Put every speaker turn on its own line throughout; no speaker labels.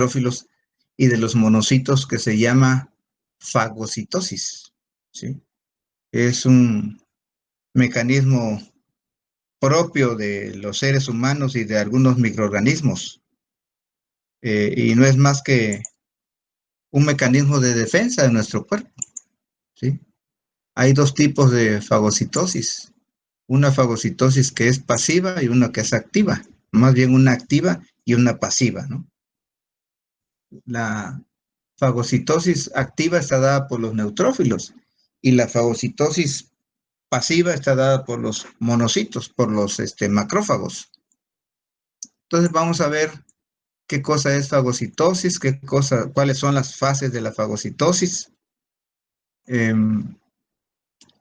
neutrófilos y de los monocitos que se llama fagocitosis, ¿sí? Es un mecanismo propio de los seres humanos y de algunos microorganismos, y no es más que un mecanismo de defensa de nuestro cuerpo, ¿sí? Hay dos tipos de fagocitosis, una fagocitosis que es pasiva y una que es activa, más bien una activa y una pasiva, ¿no? La fagocitosis activa está dada por los neutrófilos y la fagocitosis pasiva está dada por los monocitos, por los macrófagos. Entonces vamos a ver qué cosa es fagocitosis, cuáles son las fases de la fagocitosis.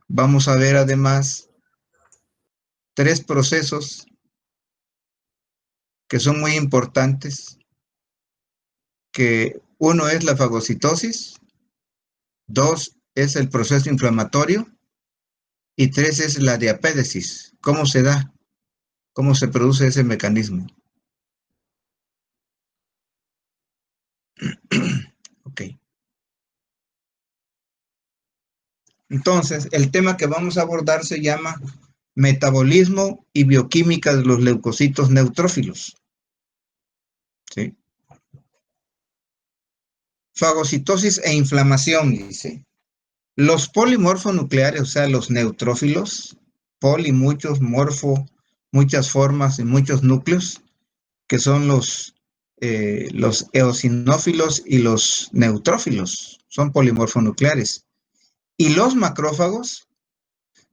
Vamos a ver además tres procesos que son muy importantes, que uno es la fagocitosis, dos es el proceso inflamatorio y tres es la diapédesis. ¿Cómo se da? ¿Cómo se produce ese mecanismo? Ok. Entonces, el tema que vamos a abordar se llama metabolismo y bioquímica de los leucocitos neutrófilos. ¿Sí? Fagocitosis e inflamación, dice. Los polimorfonucleares, o sea, los neutrófilos, poli, muchos, morfo, muchas formas y muchos núcleos, que son los eosinófilos y los neutrófilos, son polimorfonucleares. Y los macrófagos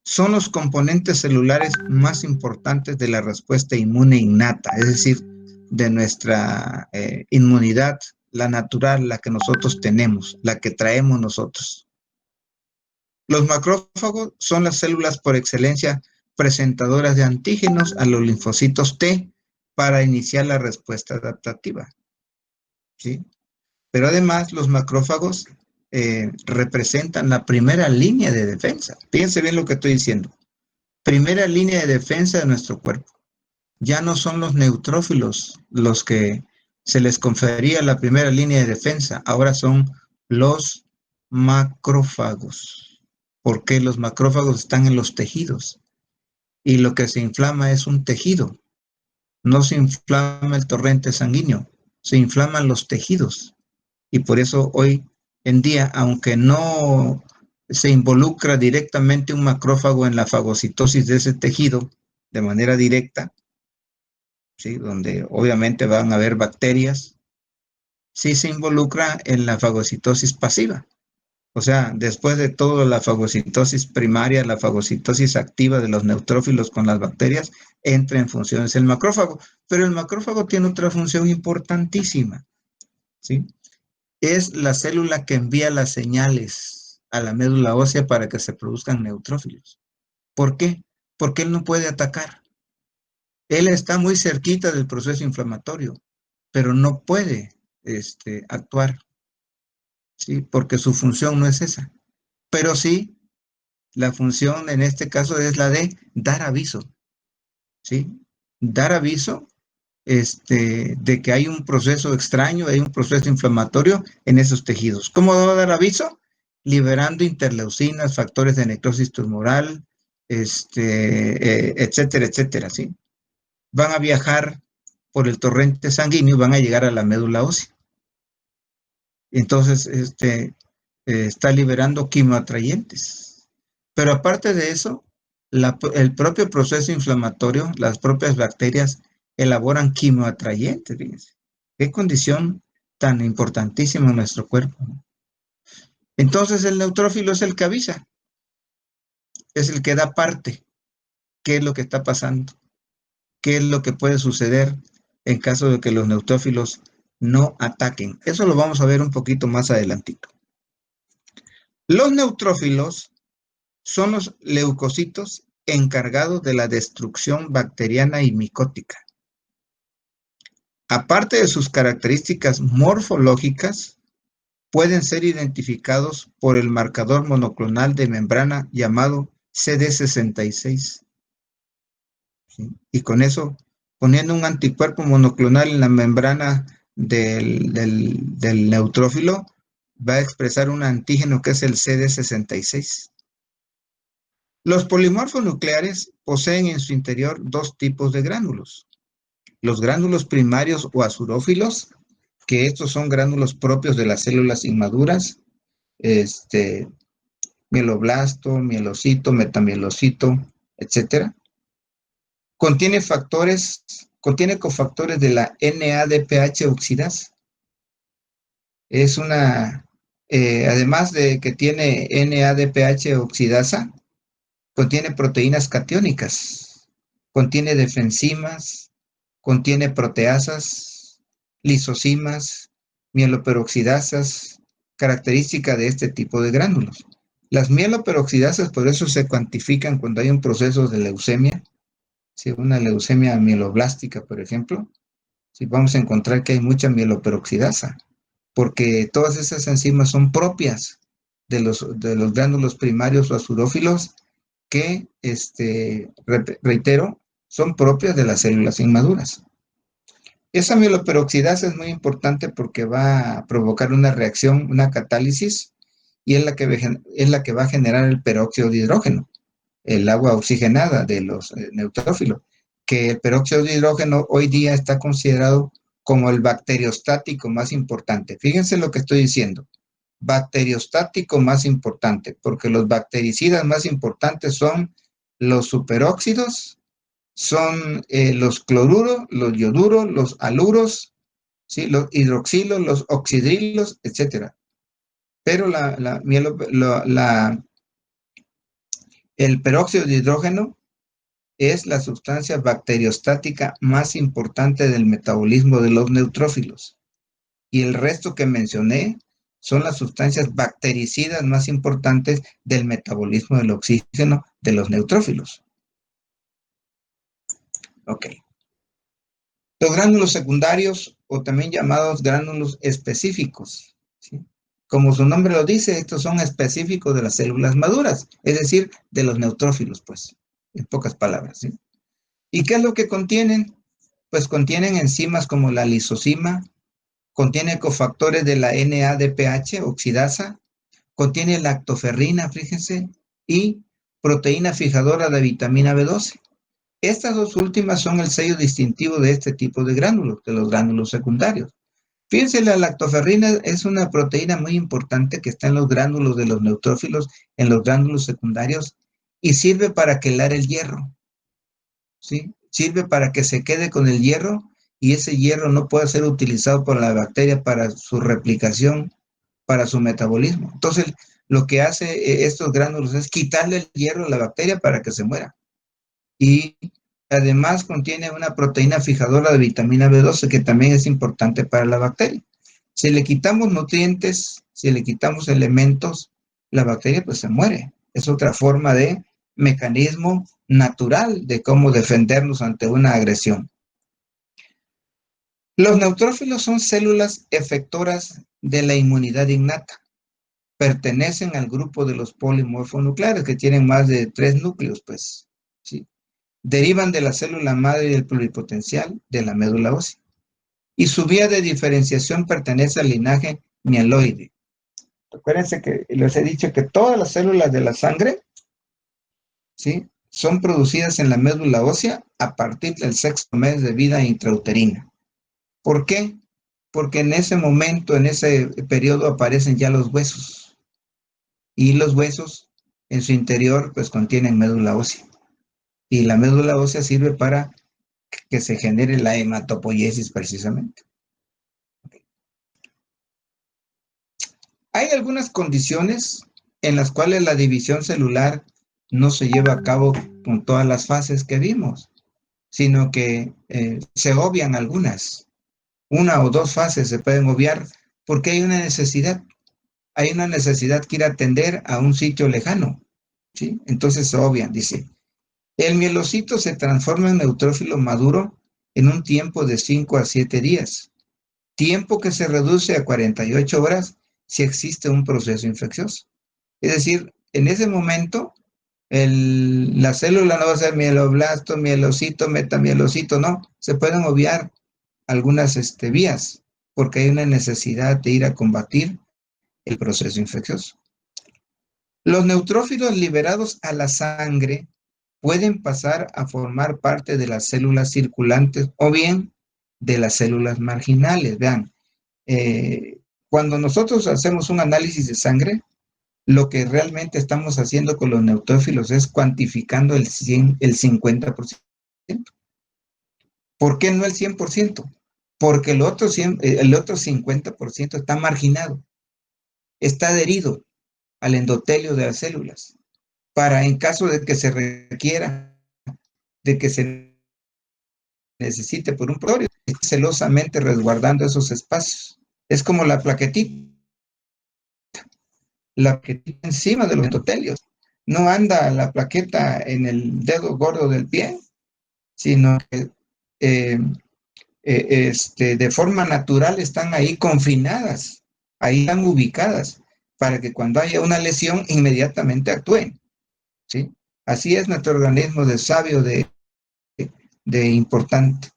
son los componentes celulares más importantes de la respuesta inmune innata, es decir, de nuestra inmunidad, la natural, la que nosotros tenemos, la que traemos nosotros. Los macrófagos son las células por excelencia presentadoras de antígenos a los linfocitos T para iniciar la respuesta adaptativa, ¿sí? Pero además los macrófagos representan la primera línea de defensa. Fíjense bien lo que estoy diciendo. Primera línea de defensa de nuestro cuerpo. Ya no son los neutrófilos los que se les confería la primera línea de defensa, ahora son los macrófagos. Porque los macrófagos están en los tejidos y lo que se inflama es un tejido. No se inflama el torrente sanguíneo, se inflaman los tejidos. Y por eso hoy en día, aunque no se involucra directamente un macrófago en la fagocitosis de ese tejido de manera directa, ¿sí? Donde obviamente van a haber bacterias, sí se involucra en la fagocitosis pasiva. O sea, después de todo la fagocitosis primaria, la fagocitosis activa de los neutrófilos con las bacterias, entra en funciones el macrófago. Pero el macrófago tiene otra función importantísima, ¿sí? Es la célula que envía las señales a la médula ósea para que se produzcan neutrófilos. ¿Por qué? Porque él no puede atacar. Él está muy cerquita del proceso inflamatorio, pero no puede actuar, ¿sí? Porque su función no es esa. Pero sí, la función en este caso es la de dar aviso, ¿sí? Dar aviso de que hay un proceso extraño, hay un proceso inflamatorio en esos tejidos. ¿Cómo va a dar aviso? Liberando interleucinas, factores de necrosis tumoral, etcétera, etcétera, ¿sí? Van a viajar por el torrente sanguíneo y van a llegar a la médula ósea. Entonces, está liberando quimioatrayentes. Pero aparte de eso, el propio proceso inflamatorio, las propias bacterias elaboran quimioatrayentes, fíjense. Qué condición tan importantísima en nuestro cuerpo, ¿no? Entonces el neutrófilo es el que avisa, es el que da parte, qué es lo que está pasando, qué es lo que puede suceder en caso de que los neutrófilos no ataquen. Eso lo vamos a ver un poquito más adelantito. Los neutrófilos son los leucocitos encargados de la destrucción bacteriana y micótica. Aparte de sus características morfológicas, pueden ser identificados por el marcador monoclonal de membrana llamado CD66. ¿Sí? Y con eso, poniendo un anticuerpo monoclonal en la membrana del neutrófilo va a expresar un antígeno que es el CD66. Los polimorfos nucleares poseen en su interior dos tipos de gránulos. Los gránulos primarios o azurófilos, que estos son gránulos propios de las células inmaduras, mieloblasto, mielocito, metamielocito, etcétera. Contiene cofactores de la NADPH oxidasa. Además de que tiene NADPH oxidasa, contiene proteínas catiónicas, contiene defensimas, contiene proteasas, lisosimas, mieloperoxidasas, característica de este tipo de gránulos. Las mieloperoxidasas por eso se cuantifican cuando hay un proceso de leucemia, si una leucemia mieloblástica, por ejemplo, si vamos a encontrar que hay mucha mieloperoxidasa, porque todas esas enzimas son propias de los gránulos primarios o azurófilos que, reitero, son propias de las células inmaduras. Esa mieloperoxidasa es muy importante porque va a provocar una reacción, una catálisis, y es la que va a generar el peróxido de hidrógeno, el agua oxigenada de los neutrófilos, que el peróxido de hidrógeno hoy día está considerado como el bacteriostático más importante. Fíjense lo que estoy diciendo. Bacteriostático más importante, porque los bactericidas más importantes son los superóxidos, son los cloruros, los ioduros, los aluros, ¿sí? Los hidroxilos, los oxidrilos, etcétera. Pero el peróxido de hidrógeno es la sustancia bacteriostática más importante del metabolismo de los neutrófilos. Y el resto que mencioné son las sustancias bactericidas más importantes del metabolismo del oxígeno de los neutrófilos. Ok. Los gránulos secundarios, o también llamados gránulos específicos, ¿sí? Como su nombre lo dice, estos son específicos de las células maduras, es decir, de los neutrófilos, pues, en pocas palabras, ¿sí? ¿Y qué es lo que contienen? Pues contienen enzimas como la lisosima, contiene cofactores de la NADPH oxidasa, contiene lactoferrina, fíjense, y proteína fijadora de vitamina B12. Estas dos últimas son el sello distintivo de este tipo de gránulos, de los gránulos secundarios. Fíjense, la lactoferrina es una proteína muy importante que está en los gránulos de los neutrófilos, en los gránulos secundarios, y sirve para quelar el hierro, ¿sí? Sirve para que se quede con el hierro y ese hierro no pueda ser utilizado por la bacteria para su replicación, para su metabolismo. Entonces, lo que hace estos gránulos es quitarle el hierro a la bacteria para que se muera. Y además contiene una proteína fijadora de vitamina B12 que también es importante para la bacteria. Si le quitamos nutrientes, si le quitamos elementos, la bacteria pues se muere. Es otra forma de mecanismo natural de cómo defendernos ante una agresión. Los neutrófilos son células efectoras de la inmunidad innata. Pertenecen al grupo de los polimorfonucleares que tienen más de 3 núcleos, pues, ¿sí? Derivan de la célula madre del pluripotencial de la médula ósea. Y su vía de diferenciación pertenece al linaje mieloide. Acuérdense que les he dicho que todas las células de la sangre, ¿sí?, son producidas en la médula ósea a partir del 6º mes de vida intrauterina. ¿Por qué? Porque en ese momento, en ese periodo, aparecen ya los huesos. Y los huesos, en su interior, pues contienen médula ósea. Y la médula ósea sirve para que se genere la hematopoiesis precisamente. Hay algunas condiciones en las cuales la división celular no se lleva a cabo con todas las fases que vimos, sino que se obvian algunas. Una o dos fases se pueden obviar porque hay una necesidad. Hay una necesidad que ir a atender a un sitio lejano, ¿sí? Entonces se obvian, dice. El mielocito se transforma en neutrófilo maduro en un tiempo de 5 a 7 días, tiempo que se reduce a 48 horas si existe un proceso infeccioso. Es decir, en ese momento, la célula no va a ser mieloblasto, mielocito, metamielocito, no, se pueden obviar algunas vías. porque hay una necesidad de ir a combatir el proceso infeccioso. Los neutrófilos liberados a la sangre pueden pasar a formar parte de las células circulantes o bien de las células marginales. Vean, cuando nosotros hacemos un análisis de sangre, lo que realmente estamos haciendo con los neutrófilos es cuantificando el 50%. ¿Por qué no el 100%? Porque el otro 50% está marginado, está adherido al endotelio de las células, para en caso de que se requiera, de que se necesite por un proteo, celosamente resguardando esos espacios. Es como la plaquetita encima de los endotelios. No anda la plaqueta en el dedo gordo del pie, sino que de forma natural están ahí confinadas, ahí están ubicadas, para que cuando haya una lesión inmediatamente actúen, ¿sí? Así es nuestro organismo de sabio, de importante.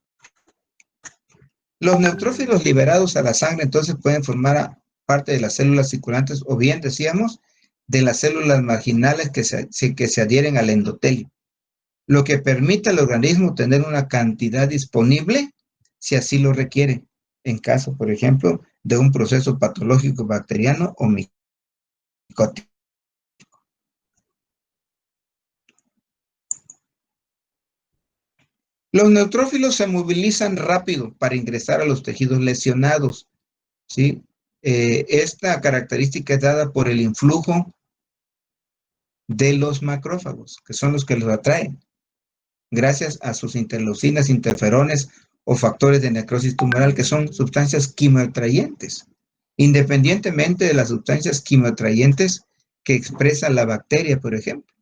Los neutrófilos liberados a la sangre entonces pueden formar parte de las células circulantes o bien, decíamos, de las células marginales que se adhieren al endotelio, lo que permite al organismo tener una cantidad disponible si así lo requiere, en caso, por ejemplo, de un proceso patológico bacteriano o micótico. Los neutrófilos se movilizan rápido para ingresar a los tejidos lesionados, ¿sí? Esta característica es dada por el influjo de los macrófagos, que son los que los atraen, gracias a sus interleucinas, interferones o factores de necrosis tumoral, que son sustancias quimioatrayentes, independientemente de las sustancias quimioatrayentes que expresa la bacteria, por ejemplo,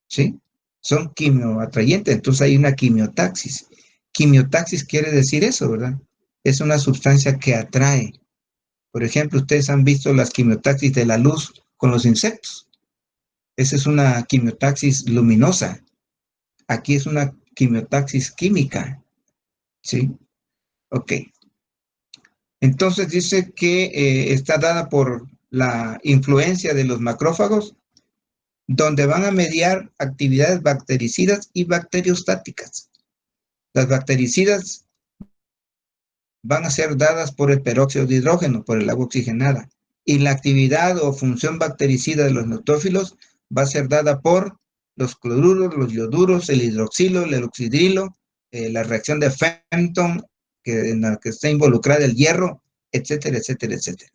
¿sí? Son quimioatrayentes, entonces hay una quimiotaxis. Quimiotaxis quiere decir eso, ¿verdad? Es una sustancia que atrae. Por ejemplo, ustedes han visto las quimiotaxis de la luz con los insectos. Esa es una quimiotaxis luminosa. Aquí es una quimiotaxis química, ¿sí? Ok. Entonces dice que está dada por la influencia de los macrófagos, donde van a mediar actividades bactericidas y bacteriostáticas. Las bactericidas van a ser dadas por el peróxido de hidrógeno, por el agua oxigenada, y la actividad o función bactericida de los neutrófilos va a ser dada por los cloruros, los ioduros, el hidroxilo, el oxidrilo, la reacción de Fenton, en la que está involucrada el hierro, etcétera, etcétera, etcétera.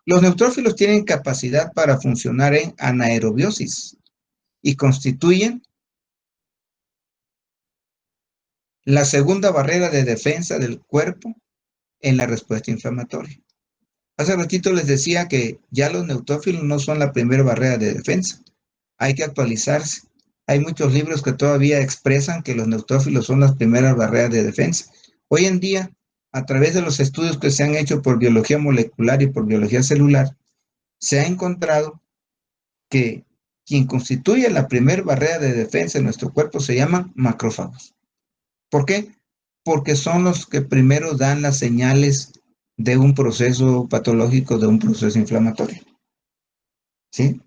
Los neutrófilos tienen capacidad para funcionar en anaerobiosis y constituyen la segunda barrera de defensa del cuerpo en la respuesta inflamatoria. Hace ratito les decía que ya los neutrófilos no son la primera barrera de defensa. Hay que actualizarse. Hay muchos libros que todavía expresan que los neutrófilos son las primeras barreras de defensa. Hoy en día, a través de los estudios que se han hecho por biología molecular y por biología celular, se ha encontrado que quien constituye la primera barrera de defensa en nuestro cuerpo se llaman macrófagos. ¿Por qué? Porque son los que primero dan las señales de un proceso patológico, de un proceso inflamatorio, ¿sí?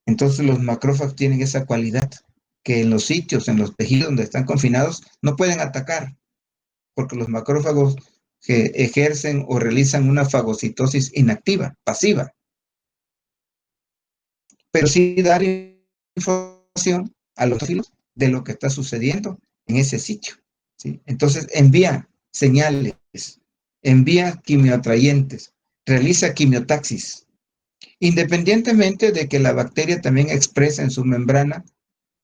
Entonces los macrófagos tienen esa cualidad, que en los sitios, en los tejidos donde están confinados, no pueden atacar, porque los macrófagos que ejercen o realizan una fagocitosis inactiva, pasiva, pero sí dar información a los neutrófilos de lo que está sucediendo en ese sitio, ¿sí? Entonces envía señales, envía quimioatrayentes, realiza quimiotaxis, independientemente de que la bacteria también expresa en su membrana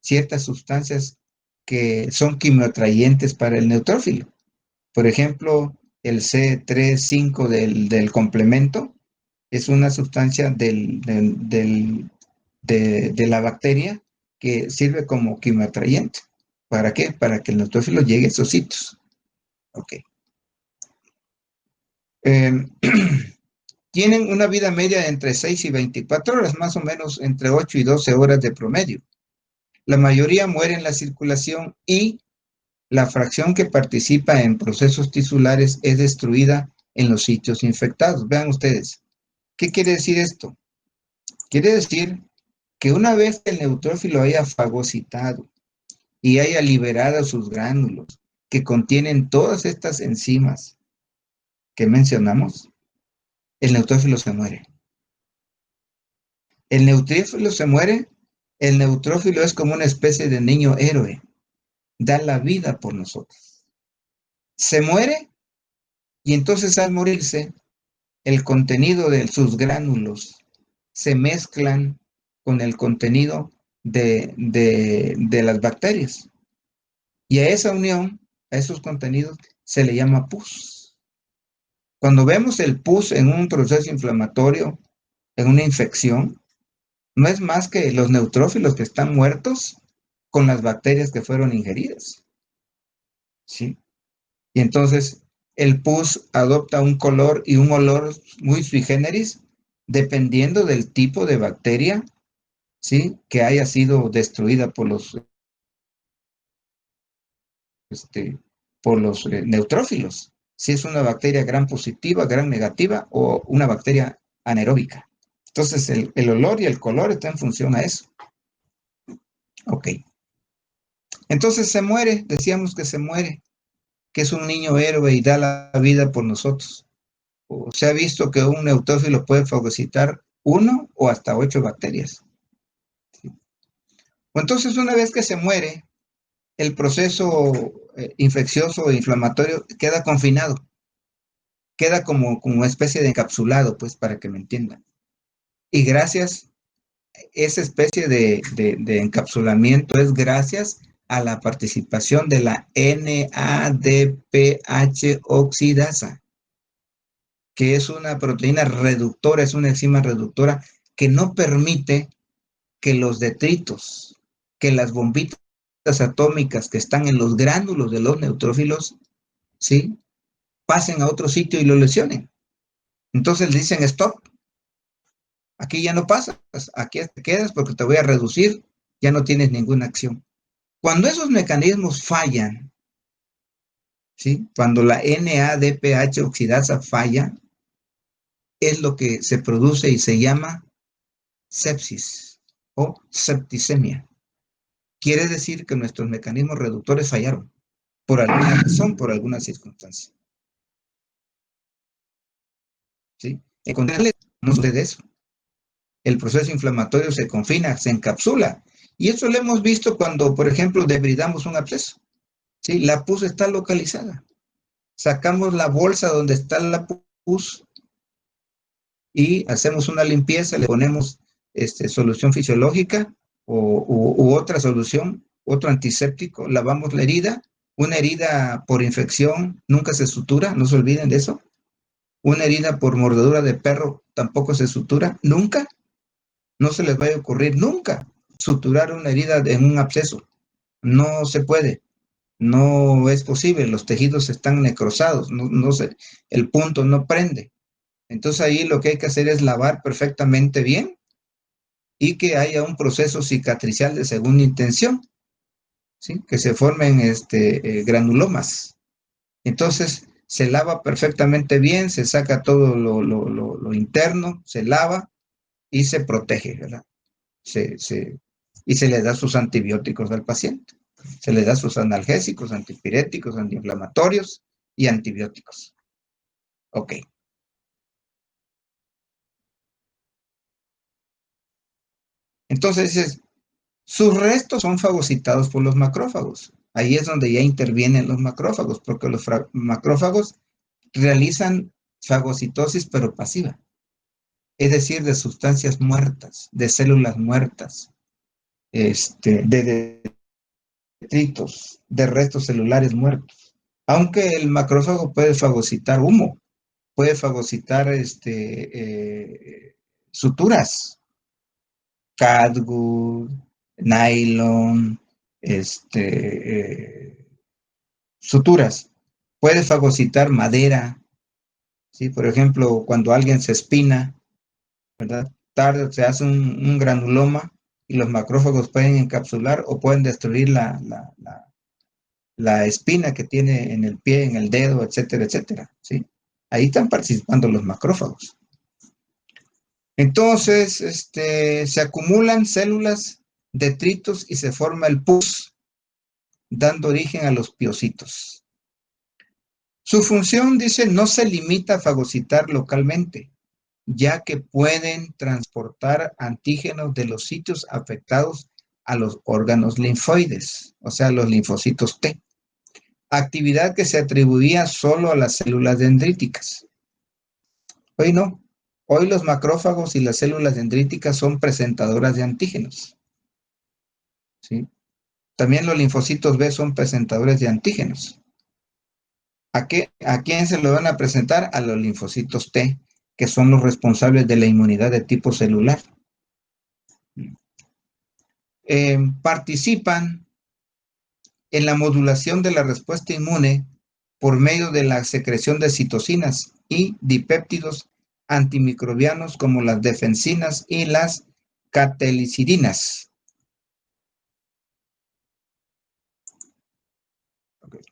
ciertas sustancias que son quimioatrayentes para el neutrófilo. Por ejemplo, el C3,5 del complemento es una sustancia de la bacteria que sirve como quimioatrayente. ¿Para qué? Para que el neutrófilo llegue a esos sitios. Ok. Tienen una vida media de entre 6 y 24 horas, más o menos entre 8 y 12 horas de promedio. La mayoría muere en la circulación y La fracción que participa en procesos tisulares es destruida en los sitios infectados. Vean ustedes, ¿qué quiere decir esto? Quiere decir que una vez que el neutrófilo haya fagocitado y haya liberado sus gránulos que contienen todas estas enzimas que mencionamos, el neutrófilo se muere. El neutrófilo se muere, el neutrófilo es como una especie de niño héroe, da la vida por nosotros. Se muere y entonces al morirse, el contenido de sus gránulos se mezclan con el contenido de las bacterias. Y a esa unión, a esos contenidos, se le llama pus. Cuando vemos el pus en un proceso inflamatorio, en una infección, no es más que los neutrófilos que están muertos con las bacterias que fueron ingeridas, ¿sí? Y entonces el pus adopta un color y un olor muy sui generis dependiendo del tipo de bacteria, ¿sí? Que haya sido destruida por los neutrófilos. Si es una bacteria gram positiva, gram negativa o una bacteria anaeróbica. Entonces el olor y el color están en función a eso. Ok. Entonces se muere, decíamos que se muere, que es un niño héroe y da la vida por nosotros. O se ha visto que un neutrófilo puede fagocitar 1 o hasta 8 bacterias. ¿Sí? O entonces una vez que se muere, el proceso infeccioso o inflamatorio queda confinado, queda como una especie de encapsulado, pues para que me entiendan. Y gracias, esa especie de encapsulamiento es gracias a la participación de la NADPH oxidasa, que es una proteína reductora, es una enzima reductora que no permite que los detritos, que las bombitas atómicas que están en los gránulos de los neutrófilos, ¿sí? Pasen a otro sitio y lo lesionen. Entonces le dicen stop, aquí ya no pasas, aquí te quedas porque te voy a reducir, ya no tienes ninguna acción. Cuando esos mecanismos fallan, ¿sí? Cuando la NADPH oxidasa falla, es lo que se produce y se llama sepsis o septicemia. Quiere decir que nuestros mecanismos reductores fallaron por alguna razón, por alguna circunstancia. ¿Sí? Encontrarle no sucede eso. El proceso inflamatorio se confina, se encapsula. Y eso lo hemos visto cuando, por ejemplo, debridamos un absceso. ¿Sí? La pus está localizada. Sacamos la bolsa donde está la pus y hacemos una limpieza, le ponemos solución fisiológica u otra solución, otro antiséptico, lavamos la herida. Una herida por infección nunca se sutura, no se olviden de eso. Una herida por mordedura de perro tampoco se sutura, nunca. No se les va a ocurrir nunca suturar una herida en un absceso. No se puede, no es posible, los tejidos están necrosados, el punto no prende. Entonces ahí lo que hay que hacer es lavar perfectamente bien y que haya un proceso cicatricial de segunda intención, ¿sí? Que se formen granulomas. Entonces se lava perfectamente bien, se saca todo lo interno, se lava y se protege, ¿verdad? Y se le da sus antibióticos al paciente. Se le da sus analgésicos, antipiréticos, antiinflamatorios y antibióticos. Ok. Entonces, sus restos son fagocitados por los macrófagos. Ahí es donde ya intervienen los macrófagos, porque los macrófagos realizan fagocitosis pero pasiva, es decir, de sustancias muertas, de células muertas, de detritos, de restos celulares muertos. Aunque el macrófago puede fagocitar humo, puede fagocitar suturas, catgut, nylon, suturas. Puede fagocitar madera, ¿sí? Por ejemplo, cuando alguien se espina, ¿verdad? Tarde se hace un granuloma y los macrófagos pueden encapsular o pueden destruir la espina que tiene en el pie, en el dedo, etcétera, etcétera, ¿sí? Ahí están participando los macrófagos. Entonces, se acumulan células, detritos y se forma el pus, dando origen a los piocitos. Su función, dice, no se limita a fagocitar localmente, ya que pueden transportar antígenos de los sitios afectados a los órganos linfoides, o sea, los linfocitos T, actividad que se atribuía solo a las células dendríticas. Hoy no. Hoy los macrófagos y las células dendríticas son presentadoras de antígenos, ¿sí? También los linfocitos B son presentadores de antígenos. ¿A quién se lo van a presentar? A los linfocitos T, que son los responsables de la inmunidad de tipo celular. Participan en la modulación de la respuesta inmune por medio de la secreción de citocinas y dipéptidos antimicrobianos como las defensinas y las catelicidinas. Okay.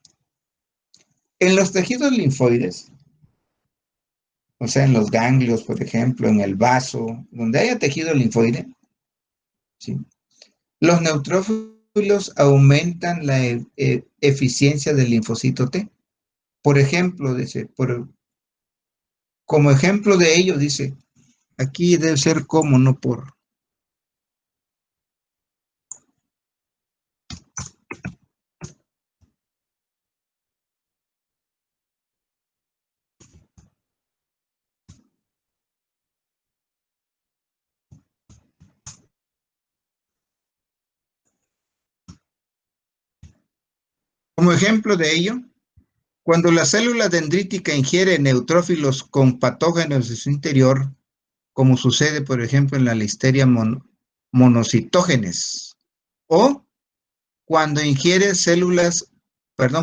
En los tejidos linfoides, o sea, en los ganglios, por ejemplo, en el vaso, donde haya tejido linfoide, ¿sí? Los neutrófilos aumentan la eficiencia del linfocito T. Por ejemplo, dice, como ejemplo de ello, dice, aquí debe ser como, no por. Como ejemplo de ello, cuando la célula dendrítica ingiere neutrófilos con patógenos en su interior, como sucede, por ejemplo, en la listeria monocitógenes, o cuando ingiere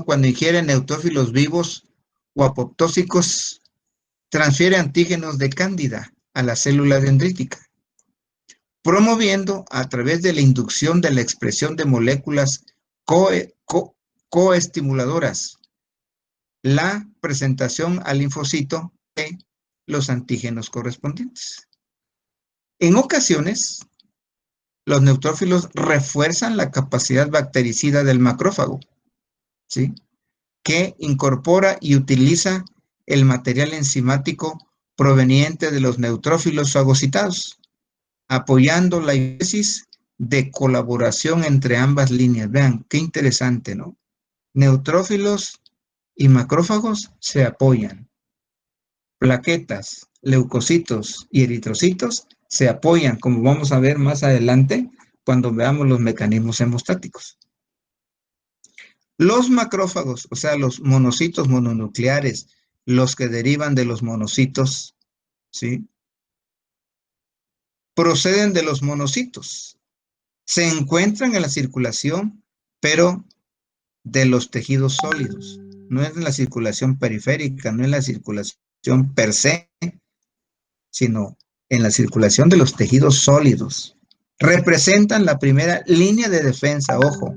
cuando ingiere neutrófilos vivos o apoptósicos, transfiere antígenos de cándida a la célula dendrítica, promoviendo a través de la inducción de la expresión de moléculas coestimuladoras la presentación al linfocito de los antígenos correspondientes. En ocasiones, los neutrófilos refuerzan la capacidad bactericida del macrófago, ¿sí? Que incorpora y utiliza el material enzimático proveniente de los neutrófilos fagocitados, apoyando la hipótesis de colaboración entre ambas líneas. Vean, qué interesante, ¿no? Neutrófilos y macrófagos se apoyan. Plaquetas, leucocitos y eritrocitos se apoyan, como vamos a ver más adelante cuando veamos los mecanismos hemostáticos. Los macrófagos, o sea, los monocitos mononucleares, los que derivan de los monocitos, ¿sí? Proceden de los monocitos. Se encuentran en la circulación, pero de los tejidos sólidos. No es en la circulación periférica, no es la circulación per se, sino en la circulación de los tejidos sólidos. Representan la primera línea de defensa, ojo,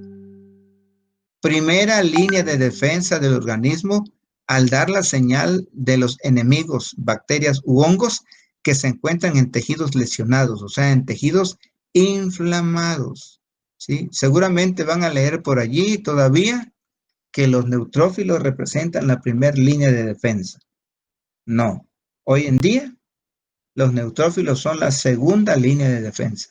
primera línea de defensa del organismo al dar la señal de los enemigos, bacterias u hongos que se encuentran en tejidos lesionados, o sea, en tejidos inflamados, ¿sí? Seguramente van a leer por allí todavía que los neutrófilos representan la primera línea de defensa. No, hoy en día los neutrófilos son la segunda línea de defensa.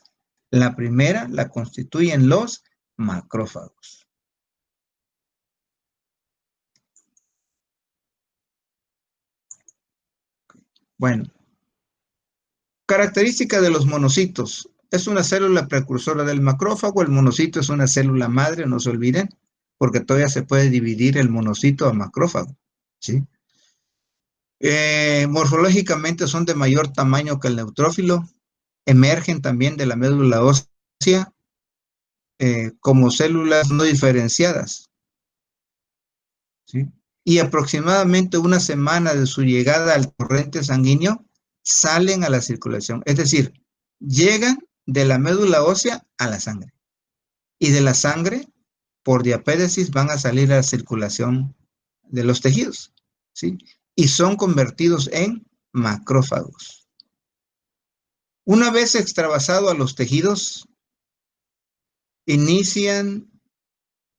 La primera la constituyen los macrófagos. Bueno, característica de los monocitos. Es una célula precursora del macrófago. El monocito es una célula madre, no se olviden, porque todavía se puede dividir el monocito a macrófago, ¿sí? Morfológicamente son de mayor tamaño que el neutrófilo. Emergen también de la médula ósea como células no diferenciadas, ¿sí? Y aproximadamente una semana de su llegada al torrente sanguíneo salen a la circulación. Es decir, llegan de la médula ósea a la sangre. Y de la sangre por diapédesis van a salir a la circulación de los tejidos, ¿sí? Y son convertidos en macrófagos. Una vez extravasado a los tejidos, inician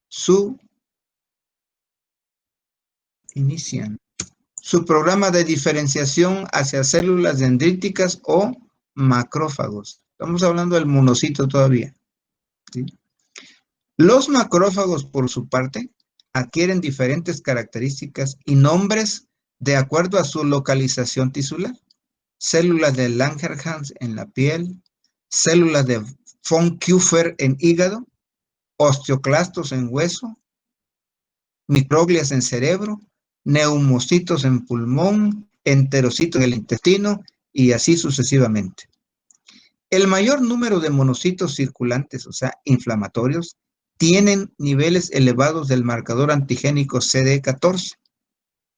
su, su programa de diferenciación hacia células dendríticas o macrófagos. Estamos hablando del monocito todavía, ¿sí? Los macrófagos, por su parte, adquieren diferentes características y nombres de acuerdo a su localización tisular. Células de Langerhans en la piel, células de von Küpfer en hígado, osteoclastos en hueso, microglias en cerebro, neumocitos en pulmón, enterocitos en el intestino y así sucesivamente. El mayor número de monocitos circulantes, o sea, inflamatorios, tienen niveles elevados del marcador antigénico CD14,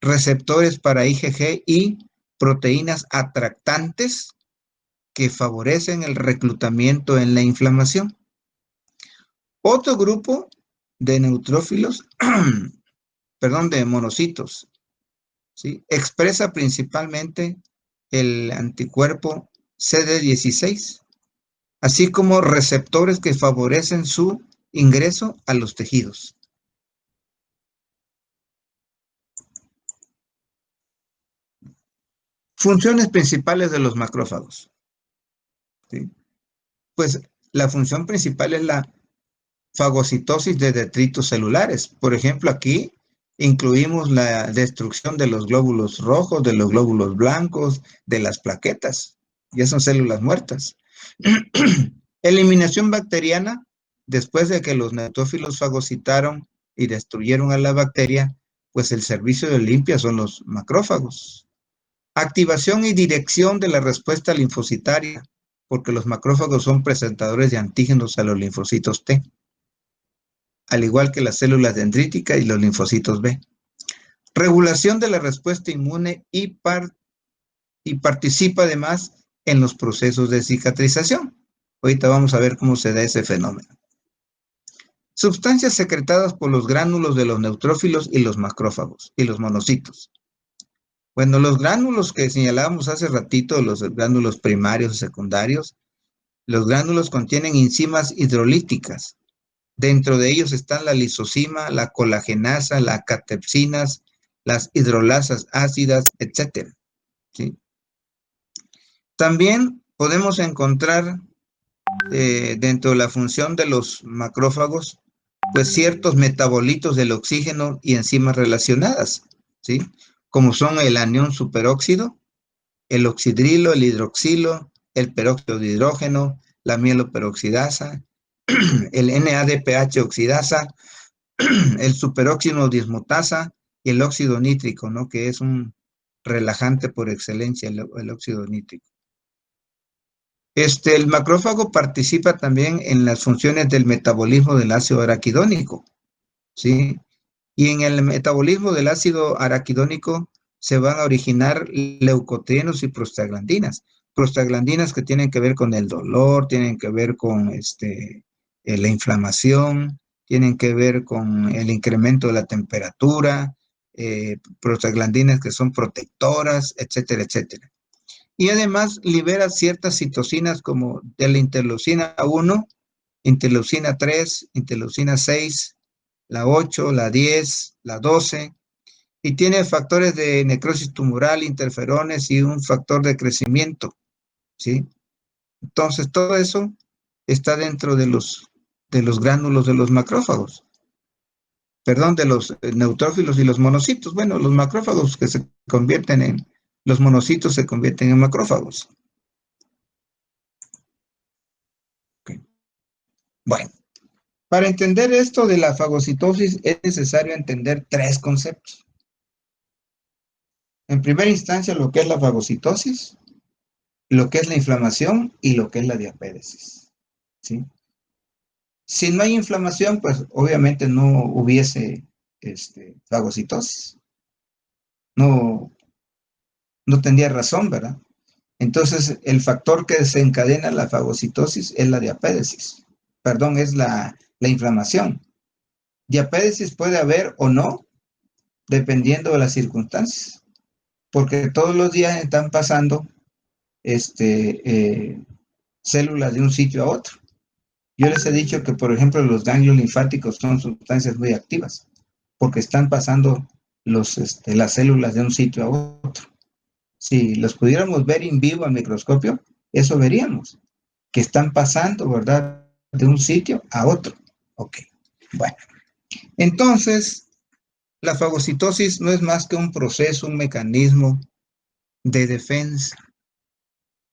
receptores para IgG y proteínas atractantes que favorecen el reclutamiento en la inflamación. Otro grupo de neutrófilos, de monocitos, ¿sí? Expresa principalmente el anticuerpo CD16, así como receptores que favorecen su ingreso a los tejidos. Funciones principales de los macrófagos, ¿sí? Pues la función principal es la fagocitosis de detritos celulares. Por ejemplo, aquí incluimos la destrucción de los glóbulos rojos, de los glóbulos blancos, de las plaquetas. Ya son células muertas. Eliminación bacteriana. Después de que los neutrófilos fagocitaron y destruyeron a la bacteria, pues el servicio de limpia son los macrófagos. Activación y dirección de la respuesta linfocitaria, porque los macrófagos son presentadores de antígenos a los linfocitos T, al igual que las células dendríticas y los linfocitos B. Regulación de la respuesta inmune y participa además en los procesos de cicatrización. Ahorita vamos a ver cómo se da ese fenómeno. Sustancias secretadas por los gránulos de los neutrófilos y los macrófagos y los monocitos. Bueno, los gránulos que señalábamos hace ratito, los gránulos primarios y secundarios, los gránulos contienen enzimas hidrolíticas. Dentro de ellos están la lisosima, la colagenasa, las catepsinas, las hidrolasas ácidas, etc. ¿Sí? También podemos encontrar dentro de la función de los macrófagos, pues ciertos metabolitos del oxígeno y enzimas relacionadas, ¿sí? Como son el anión superóxido, el oxidrilo, el hidroxilo, el peróxido de hidrógeno, la mieloperoxidasa, el NADPH oxidasa, el superóxido dismutasa y el óxido nítrico, ¿no? Que es un relajante por excelencia, el óxido nítrico. El macrófago participa también en las funciones del metabolismo del ácido araquidónico, ¿sí? Y en el metabolismo del ácido araquidónico se van a originar leucotrienos y prostaglandinas. Prostaglandinas que tienen que ver con el dolor, tienen que ver con la inflamación, tienen que ver con el incremento de la temperatura, prostaglandinas que son protectoras, etcétera, etcétera. Y además libera ciertas citocinas como de la interleucina 1, interleucina 3, interleucina 6, la 8, la 10, la 12, y tiene factores de necrosis tumoral, interferones y un factor de crecimiento, ¿sí? Entonces, todo eso está dentro de los gránulos de los macrófagos, perdón, de los neutrófilos y los monocitos. Bueno, los macrófagos que se convierten en, los monocitos se convierten en macrófagos. Okay. Bueno, para entender esto de la fagocitosis es necesario entender tres conceptos. En primera instancia, lo que es la fagocitosis, lo que es la inflamación y lo que es la diapédesis, ¿sí? Si no hay inflamación, pues obviamente no hubiese fagocitosis. No, no tendría razón, ¿verdad? Entonces, el factor que desencadena la fagocitosis es la diapédesis. Perdón, es la inflamación. Diapédesis puede haber o no, dependiendo de las circunstancias, porque todos los días están pasando células de un sitio a otro. Yo les he dicho que, por ejemplo, los ganglios linfáticos son sustancias muy activas, porque están pasando las células de un sitio a otro. Si los pudiéramos ver en vivo al microscopio, eso veríamos, que están pasando, ¿verdad?, de un sitio a otro. Ok, bueno. Entonces, la fagocitosis no es más que un proceso, un mecanismo de defensa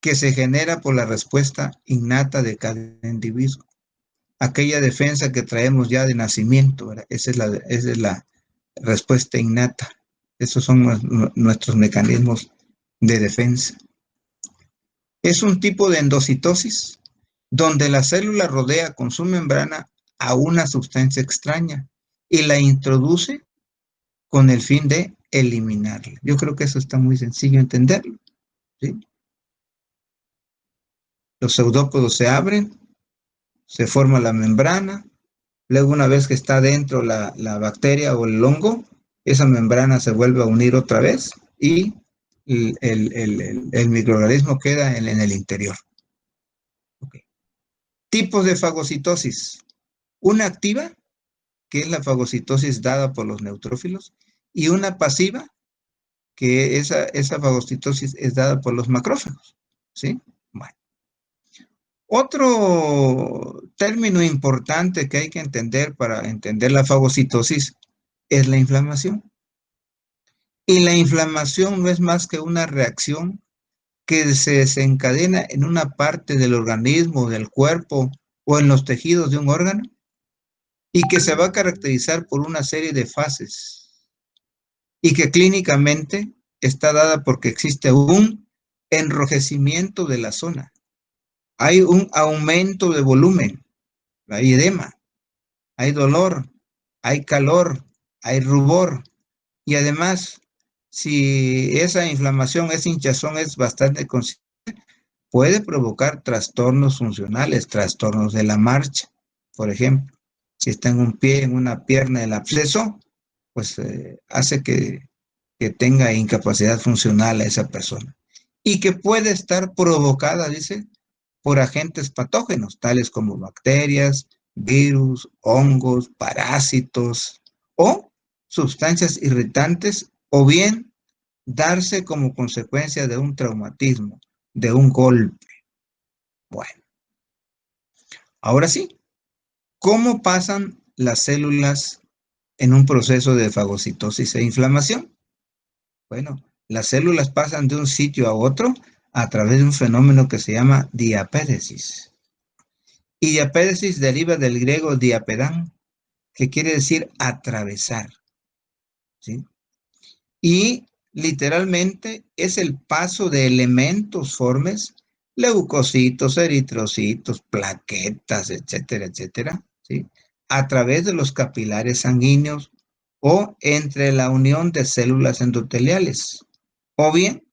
que se genera por la respuesta innata de cada individuo. Aquella defensa que traemos ya de nacimiento, ¿verdad? Esa es la respuesta innata. Esos son nuestros mecanismos de defensa. Es un tipo de endocitosis donde la célula rodea con su membrana a una sustancia extraña y la introduce con el fin de eliminarla. Yo creo que eso está muy sencillo entenderlo, ¿sí? Los pseudópodos se abren, se forma la membrana, luego una vez que está dentro la bacteria o el hongo, esa membrana se vuelve a unir otra vez y el microorganismo queda en el interior. Okay. Tipos de fagocitosis. Una activa, que es la fagocitosis dada por los neutrófilos, y una pasiva, que esa fagocitosis es dada por los macrófagos, ¿sí? Bueno. Otro término importante que hay que entender para entender la fagocitosis es la inflamación. Y la inflamación no es más que una reacción que se desencadena en una parte del organismo, del cuerpo o en los tejidos de un órgano y que se va a caracterizar por una serie de fases y que clínicamente está dada porque existe un enrojecimiento de la zona. Hay un aumento de volumen, hay edema, hay dolor, hay calor, hay rubor y además, si esa inflamación, esa hinchazón es bastante consistente, puede provocar trastornos funcionales, trastornos de la marcha, por ejemplo. Si está en un pie, en una pierna, el absceso, pues hace que tenga incapacidad funcional a esa persona. Y que puede estar provocada, dice, por agentes patógenos, tales como bacterias, virus, hongos, parásitos o sustancias irritantes, o bien darse como consecuencia de un traumatismo, de un golpe. Bueno, ahora sí, ¿cómo pasan las células en un proceso de fagocitosis e inflamación? Bueno, las células pasan de un sitio a otro a través de un fenómeno que se llama diapédesis. Y diapédesis deriva del griego diapedán, que quiere decir atravesar, ¿sí? Y literalmente es el paso de elementos formes, leucocitos, eritrocitos, plaquetas, etcétera, etcétera, ¿sí? A través de los capilares sanguíneos o entre la unión de células endoteliales, o bien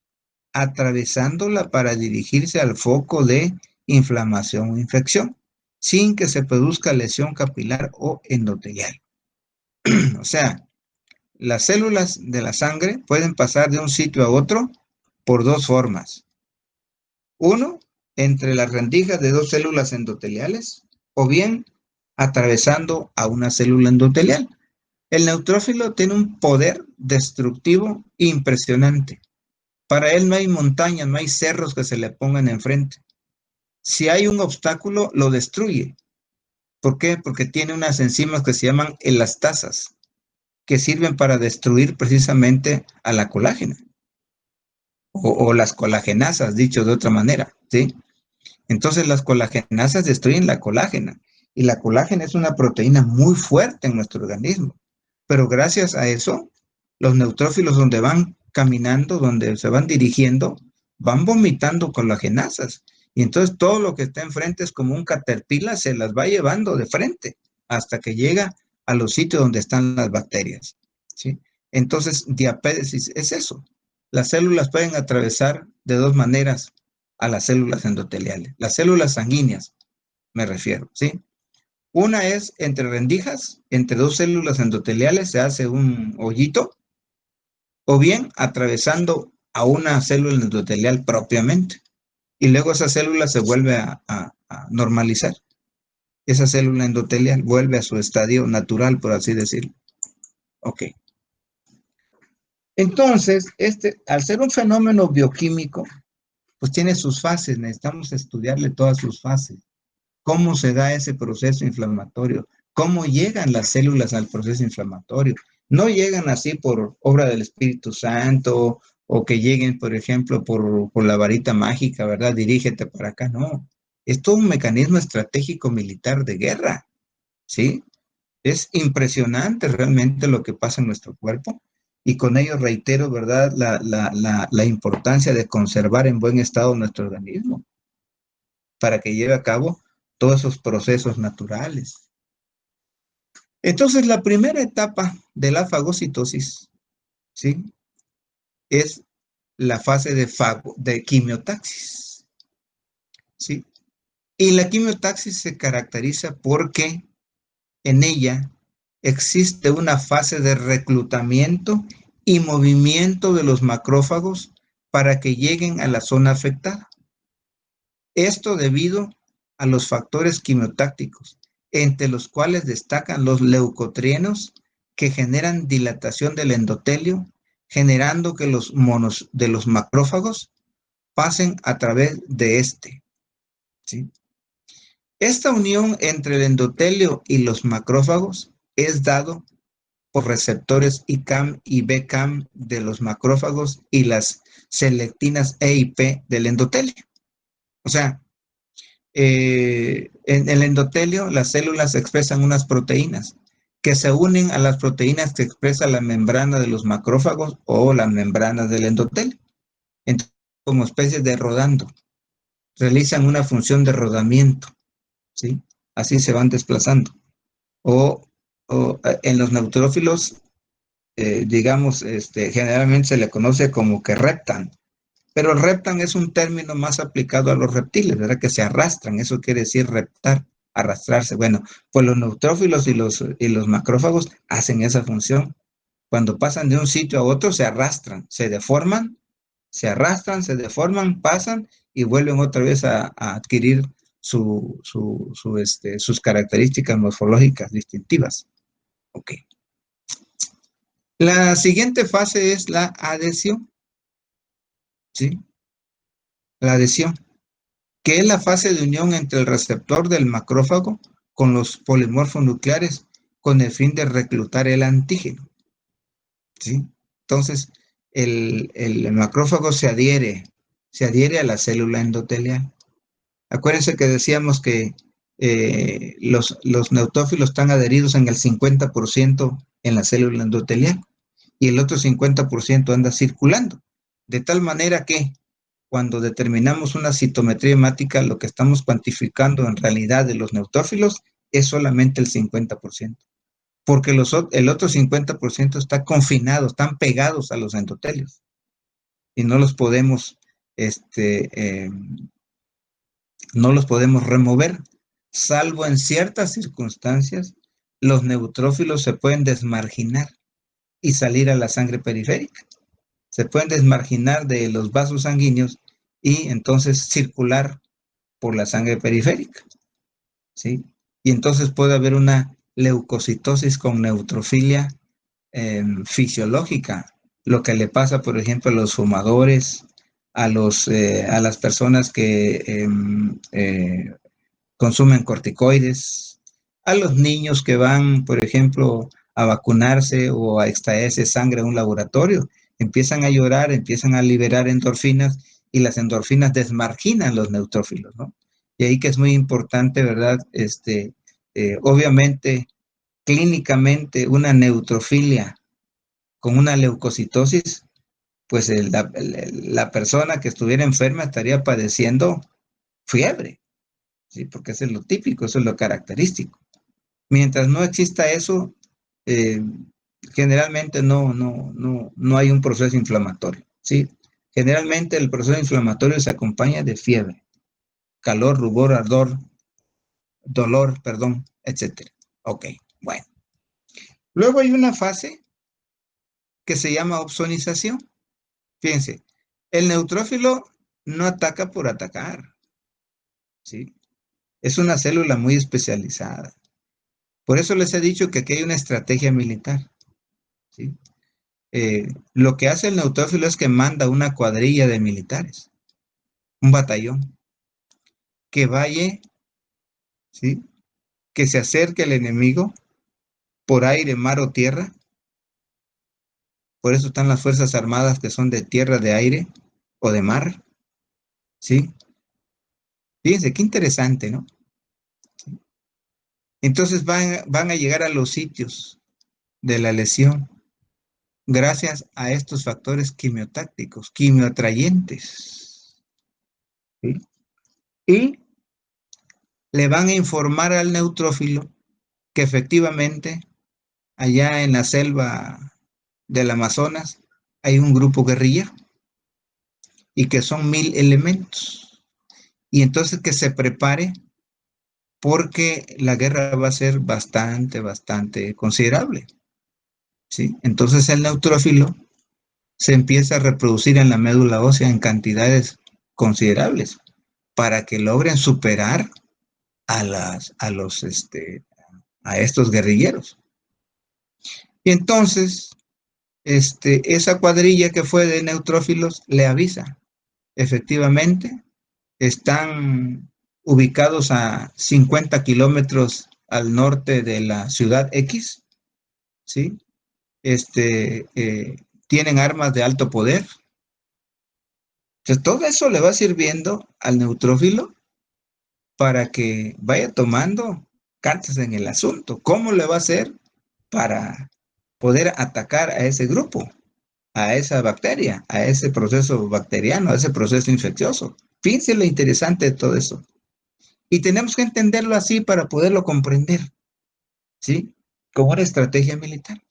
atravesándola para dirigirse al foco de inflamación o infección, sin que se produzca lesión capilar o endotelial. O sea, las células de la sangre pueden pasar de un sitio a otro por dos formas. Uno, entre las rendijas de dos células endoteliales, o bien atravesando a una célula endotelial. El neutrófilo tiene un poder destructivo impresionante. Para él no hay montañas, no hay cerros que se le pongan enfrente. Si hay un obstáculo, lo destruye. ¿Por qué? Porque tiene unas enzimas que se llaman elastasas, que sirven para destruir precisamente a la colágena o las colagenasas, dicho de otra manera, ¿sí? Entonces las colagenasas destruyen la colágena y la colágena es una proteína muy fuerte en nuestro organismo, pero gracias a eso, los neutrófilos donde van caminando, donde se van dirigiendo, van vomitando colagenasas y entonces todo lo que está enfrente es como un caterpillar, se las va llevando de frente hasta que llega a los sitios donde están las bacterias, ¿sí? Entonces, diapédesis es eso. Las células pueden atravesar de dos maneras a las células endoteliales, las células sanguíneas, me refiero, ¿sí? Una es entre rendijas, entre dos células endoteliales se hace un hoyito, o bien atravesando a una célula endotelial propiamente. Y luego esa célula se vuelve a normalizar. Esa célula endotelial vuelve a su estadio natural, por así decirlo. Ok. Entonces, al ser un fenómeno bioquímico, pues tiene sus fases, necesitamos estudiarle todas sus fases. ¿Cómo se da ese proceso inflamatorio? ¿Cómo llegan las células al proceso inflamatorio? No llegan así por obra del Espíritu Santo o que lleguen, por ejemplo, por la varita mágica, ¿verdad? Dirígete para acá, no. Es todo un mecanismo estratégico militar de guerra, ¿sí? Es impresionante realmente lo que pasa en nuestro cuerpo y con ello reitero, ¿verdad? La importancia de conservar en buen estado nuestro organismo para que lleve a cabo todos esos procesos naturales. Entonces, la primera etapa de la fagocitosis, ¿sí? Es la fase de quimiotaxis, ¿sí? Y la quimiotaxis se caracteriza porque en ella existe una fase de reclutamiento y movimiento de los macrófagos para que lleguen a la zona afectada. Esto debido a los factores quimiotácticos, entre los cuales destacan los leucotrienos que generan dilatación del endotelio, generando que los monos de los macrófagos pasen a través de este, ¿sí? Esta unión entre el endotelio y los macrófagos es dado por receptores ICAM y BCAM de los macrófagos y las selectinas E y P del endotelio. O sea, en el endotelio las células expresan unas proteínas que se unen a las proteínas que expresa la membrana de los macrófagos o las membranas del endotelio. Entonces, como especies de rodando, realizan una función de rodamiento, ¿sí? Así se van desplazando. O, o en los neutrófilos, digamos, generalmente se le conoce como que reptan, pero reptan es un término más aplicado a los reptiles, ¿verdad? Que se arrastran, eso quiere decir reptar, arrastrarse. Bueno, pues los neutrófilos y los macrófagos hacen esa función. Cuando pasan de un sitio a otro, se arrastran, se deforman, se arrastran, se deforman, pasan y vuelven otra vez a adquirir sus características morfológicas distintivas. Ok. La siguiente fase es la adhesión, ¿sí? La adhesión, que es la fase de unión entre el receptor del macrófago con los polimorfos nucleares con el fin de reclutar el antígeno, ¿sí? Entonces, el macrófago se adhiere a la célula endotelial. Acuérdense que decíamos que los neutrófilos están adheridos en el 50% en la célula endotelial y el otro 50% anda circulando. De tal manera que cuando determinamos una citometría hemática, lo que estamos cuantificando en realidad de los neutrófilos es solamente el 50%, porque el otro 50% está confinado, están pegados a los endotelios y no los podemos remover, salvo en ciertas circunstancias, los neutrófilos se pueden desmarginar y salir a la sangre periférica. Se pueden desmarginar de los vasos sanguíneos y entonces circular por la sangre periférica, ¿sí? Y entonces puede haber una leucocitosis con neutrofilia fisiológica, lo que le pasa, por ejemplo, a los fumadores, a las personas que consumen corticoides, a los niños que van, por ejemplo, a vacunarse o a extraerse sangre a un laboratorio, empiezan a llorar, empiezan a liberar endorfinas y las endorfinas desmarginan los neutrófilos, ¿no? Y ahí que es muy importante, ¿verdad? Obviamente, clínicamente, una neutrofilia con una leucocitosis, pues la persona que estuviera enferma estaría padeciendo fiebre, ¿sí? Porque eso es lo típico, eso es lo característico. Mientras no exista eso, eh, generalmente no hay un proceso inflamatorio, ¿sí? Generalmente el proceso inflamatorio se acompaña de fiebre, calor, rubor, ardor, dolor, perdón, etcétera. Ok, bueno. Luego hay una fase que se llama opsonización. Fíjense, el neutrófilo no ataca por atacar, ¿sí? Es una célula muy especializada. Por eso les he dicho que aquí hay una estrategia militar, ¿sí? Lo que hace el neutrófilo es que manda una cuadrilla de militares, un batallón, que vaya, ¿sí? Que se acerque al enemigo por aire, mar o tierra. Por eso están las Fuerzas Armadas que son de tierra, de aire o de mar, ¿sí? Fíjense, qué interesante, ¿no? Entonces van a llegar a los sitios de la lesión gracias a estos factores quimiotácticos, quimioatrayentes, ¿sí? Y le van a informar al neutrófilo que efectivamente allá en la selva del Amazonas hay un grupo guerrillero y que son 1000 elementos. Y entonces que se prepare porque la guerra va a ser bastante, bastante considerable, ¿sí? Entonces el neutrófilo se empieza a reproducir en la médula ósea en cantidades considerables para que logren superar a estos guerrilleros. Y entonces, esa cuadrilla que fue de neutrófilos le avisa, efectivamente, están ubicados a 50 kilómetros al norte de la ciudad X, ¿sí? Tienen armas de alto poder. Entonces, todo eso le va sirviendo al neutrófilo para que vaya tomando cartas en el asunto. ¿Cómo le va a hacer para poder atacar a ese grupo, a esa bacteria, a ese proceso bacteriano, a ese proceso infeccioso? Fíjense lo interesante de todo eso. Y tenemos que entenderlo así para poderlo comprender, ¿sí? Como una estrategia militar.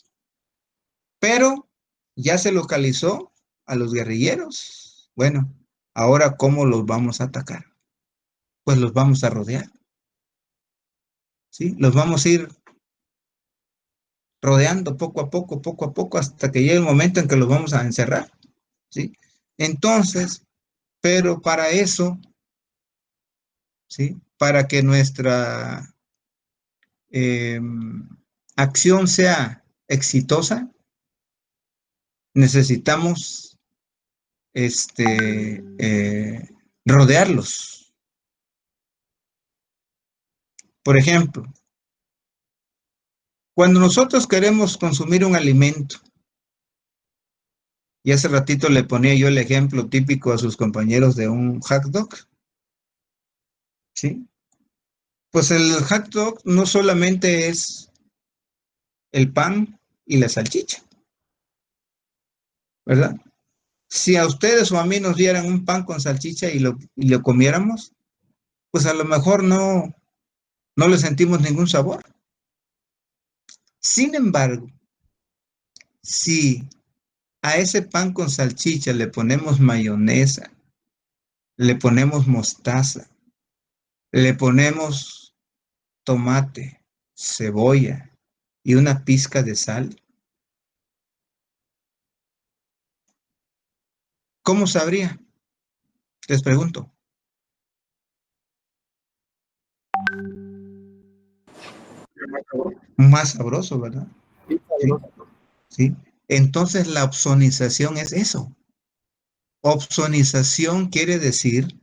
Pero ya se localizó a los guerrilleros. Bueno, ahora ¿cómo los vamos a atacar? Pues los vamos a rodear, ¿sí? Los vamos a ir rodeando poco a poco, hasta que llegue el momento en que los vamos a encerrar, ¿sí? Entonces, pero para eso, ¿sí? Para que nuestra eh, acción sea exitosa, necesitamos rodearlos. Por ejemplo, cuando nosotros queremos consumir un alimento, y hace ratito le ponía yo el ejemplo típico a sus compañeros de un hot dog, ¿sí? Pues el hot dog no solamente es el pan y la salchicha, ¿verdad? Si a ustedes o a mí nos dieran un pan con salchicha y lo comiéramos, pues a lo mejor no le sentimos ningún sabor. Sin embargo, si a ese pan con salchicha le ponemos mayonesa, le ponemos mostaza, le ponemos tomate, cebolla y una pizca de sal, ¿cómo sabría? Les pregunto. Más sabroso, ¿verdad? Sí, sí. Entonces la opsonización es eso. Opsonización quiere decir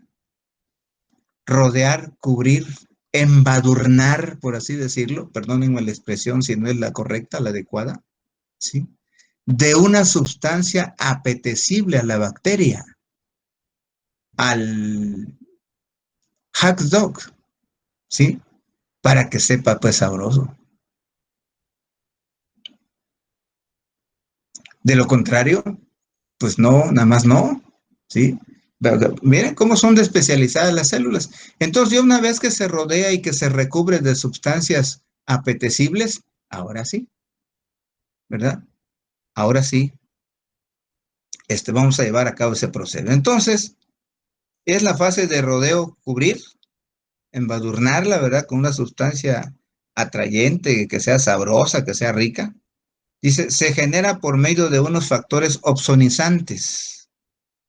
rodear, cubrir, embadurnar, por así decirlo, perdónenme la expresión si no es la correcta, la adecuada, ¿sí? De una sustancia apetecible a la bacteria, al hot dog, ¿sí? Para que sepa pues sabroso. De lo contrario, pues no, nada más no, ¿sí? Miren cómo son de especializadas las células. Entonces, ya una vez que se rodea y que se recubre de sustancias apetecibles, ahora sí, ¿verdad? Ahora sí, vamos a llevar a cabo ese proceso. Entonces, es la fase de rodeo, cubrir, embadurnarla, ¿verdad? Con una sustancia atrayente, que sea sabrosa, que sea rica. Dice, se genera por medio de unos factores opsonizantes.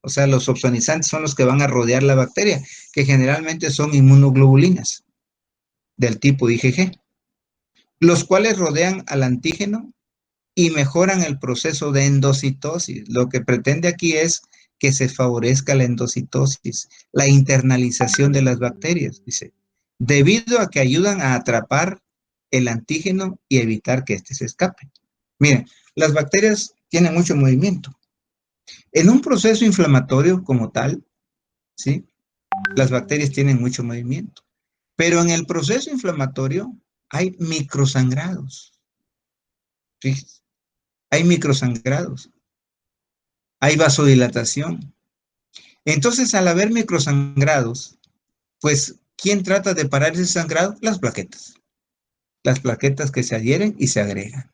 O sea, los opsonizantes son los que van a rodear la bacteria, que generalmente son inmunoglobulinas del tipo IgG, los cuales rodean al antígeno y mejoran el proceso de endocitosis. Lo que pretende aquí es que se favorezca la endocitosis, la internalización de las bacterias, dice, debido a que ayudan a atrapar el antígeno y evitar que éste se escape. Miren, las bacterias tienen mucho movimiento. En un proceso inflamatorio como tal, ¿sí? Las bacterias tienen mucho movimiento. Pero en el proceso inflamatorio hay microsangrados. Fíjense, hay microsangrados, hay vasodilatación. Entonces, al haber microsangrados, pues, ¿quién trata de parar ese sangrado? Las plaquetas. Las plaquetas que se adhieren y se agregan.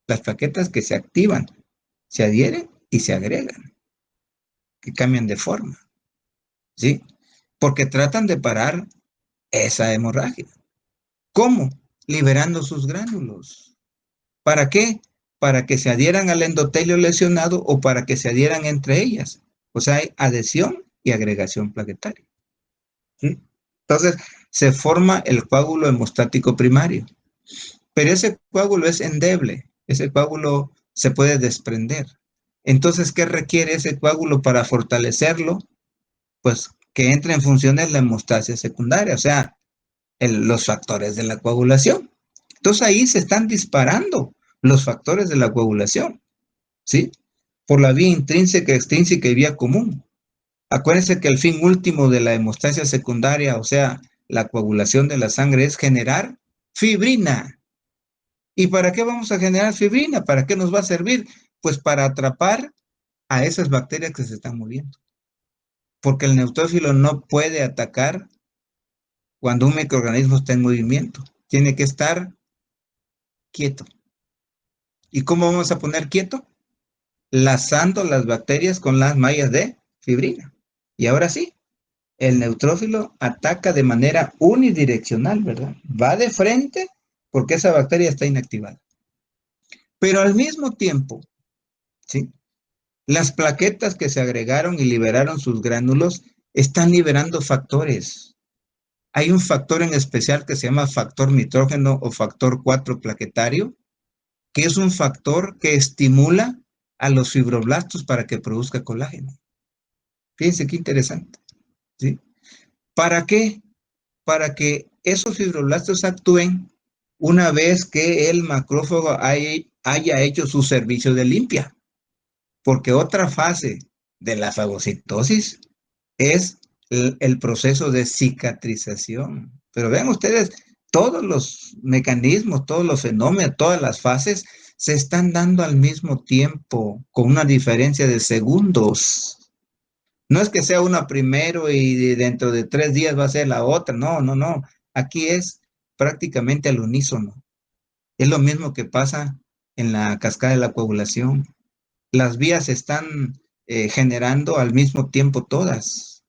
Las plaquetas que se activan, se adhieren y se agregan, que cambian de forma, ¿sí? Porque tratan de parar esa hemorragia. ¿Cómo? Liberando sus gránulos. ¿Para qué? Para que se adhieran al endotelio lesionado o para que se adhieran entre ellas. O sea, hay adhesión y agregación plaquetaria. ¿Sí? Entonces, se forma el coágulo hemostático primario. Pero ese coágulo es endeble. Ese coágulo se puede desprender. Entonces, ¿qué requiere ese coágulo para fortalecerlo? Pues que entre en funciones la hemostasia secundaria, o sea, los factores de la coagulación. Entonces ahí se están disparando los factores de la coagulación, ¿sí? Por la vía intrínseca, extrínseca y vía común. Acuérdense que el fin último de la hemostasia secundaria, o sea, la coagulación de la sangre, es generar fibrina. ¿Y para qué vamos a generar fibrina? ¿Para qué nos va a servir? Pues para atrapar a esas bacterias que se están moviendo. Porque el neutrófilo no puede atacar cuando un microorganismo está en movimiento. Tiene que estar quieto. ¿Y cómo vamos a poner quieto? Lazando las bacterias con las mallas de fibrina. Y ahora sí, el neutrófilo ataca de manera unidireccional, ¿verdad? Va de frente porque esa bacteria está inactivada. Pero al mismo tiempo, ¿sí? Las plaquetas que se agregaron y liberaron sus gránulos están liberando factores. Hay un factor en especial que se llama factor nitrógeno o factor 4 plaquetario, que es un factor que estimula a los fibroblastos para que produzca colágeno. Fíjense qué interesante, ¿sí? ¿Para qué? Para que esos fibroblastos actúen una vez que el macrófago haya hecho su servicio de limpia. Porque otra fase de la fagocitosis es el proceso de cicatrización. Pero vean ustedes, todos los mecanismos, todos los fenómenos, todas las fases se están dando al mismo tiempo, con una diferencia de segundos. No es que sea una primero y dentro de 3 días va a ser la otra. No, no, no. Aquí es prácticamente al unísono. Es lo mismo que pasa en la cascada de la coagulación. Las vías se están generando al mismo tiempo todas.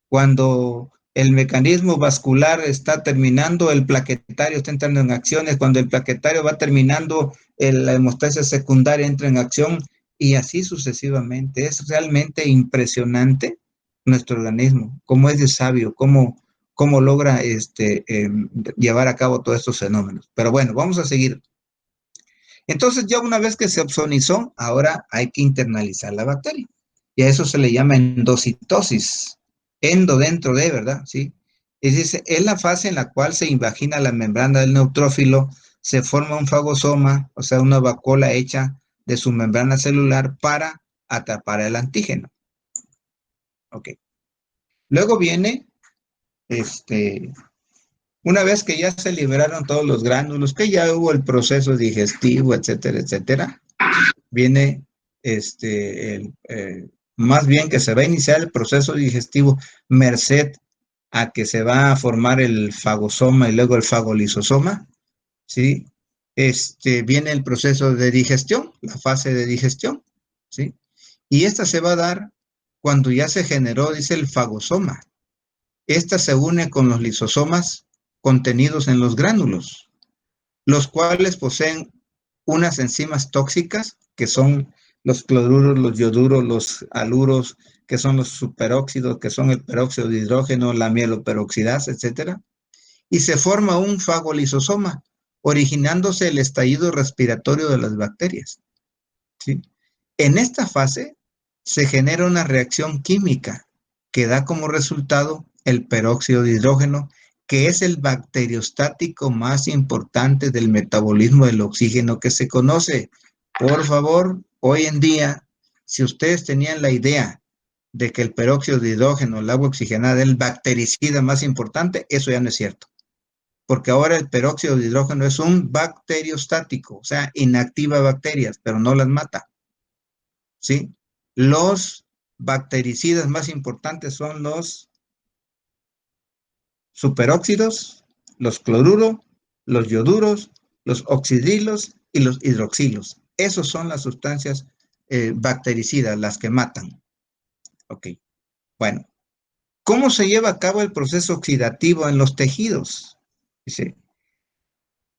Cuando el mecanismo vascular está terminando, el plaquetario está entrando en acciones. Cuando el plaquetario va terminando, la hemostasia secundaria entra en acción y así sucesivamente. Es realmente impresionante nuestro organismo, cómo es de sabio, cómo logra llevar a cabo todos estos fenómenos. Pero bueno, vamos a seguir. Entonces, ya una vez que se opsonizó, ahora hay que internalizar la bacteria. Y a eso se le llama endocitosis. Endo dentro de, ¿verdad? Sí. Es la fase en la cual se invagina la membrana del neutrófilo, se forma un fagosoma, o sea, una vacuola hecha de su membrana celular para atrapar el antígeno. Ok. Luego viene, una vez que ya se liberaron todos los gránulos, que ya hubo el proceso digestivo, etcétera, etcétera, viene más bien que se va a iniciar el proceso digestivo merced a que se va a formar el fagosoma y luego el fagolisosoma, ¿sí? Viene el proceso de digestión, la fase de digestión, ¿sí? Y esta se va a dar cuando ya se generó, dice el fagosoma. Esta se une con los lisosomas contenidos en los gránulos, los cuales poseen unas enzimas tóxicas que son los cloruros, los ioduros, los aluros, que son los superóxidos, que son el peróxido de hidrógeno, la mieloperoxidasa, etcétera, y se forma un fagolisosoma, originándose el estallido respiratorio de las bacterias. ¿Sí? En esta fase se genera una reacción química que da como resultado el peróxido de hidrógeno, que es el bacteriostático más importante del metabolismo del oxígeno que se conoce. Por favor, hoy en día, si ustedes tenían la idea de que el peróxido de hidrógeno, el agua oxigenada, es el bactericida más importante, eso ya no es cierto. Porque ahora el peróxido de hidrógeno es un bacteriostático, o sea, inactiva bacterias, pero no las mata. ¿Sí? Los bactericidas más importantes son los superóxidos, los cloruros, los ioduros, los oxidilos y los hidroxilos. Esas son las sustancias bactericidas, las que matan. Ok, bueno. ¿Cómo se lleva a cabo el proceso oxidativo en los tejidos? Dice,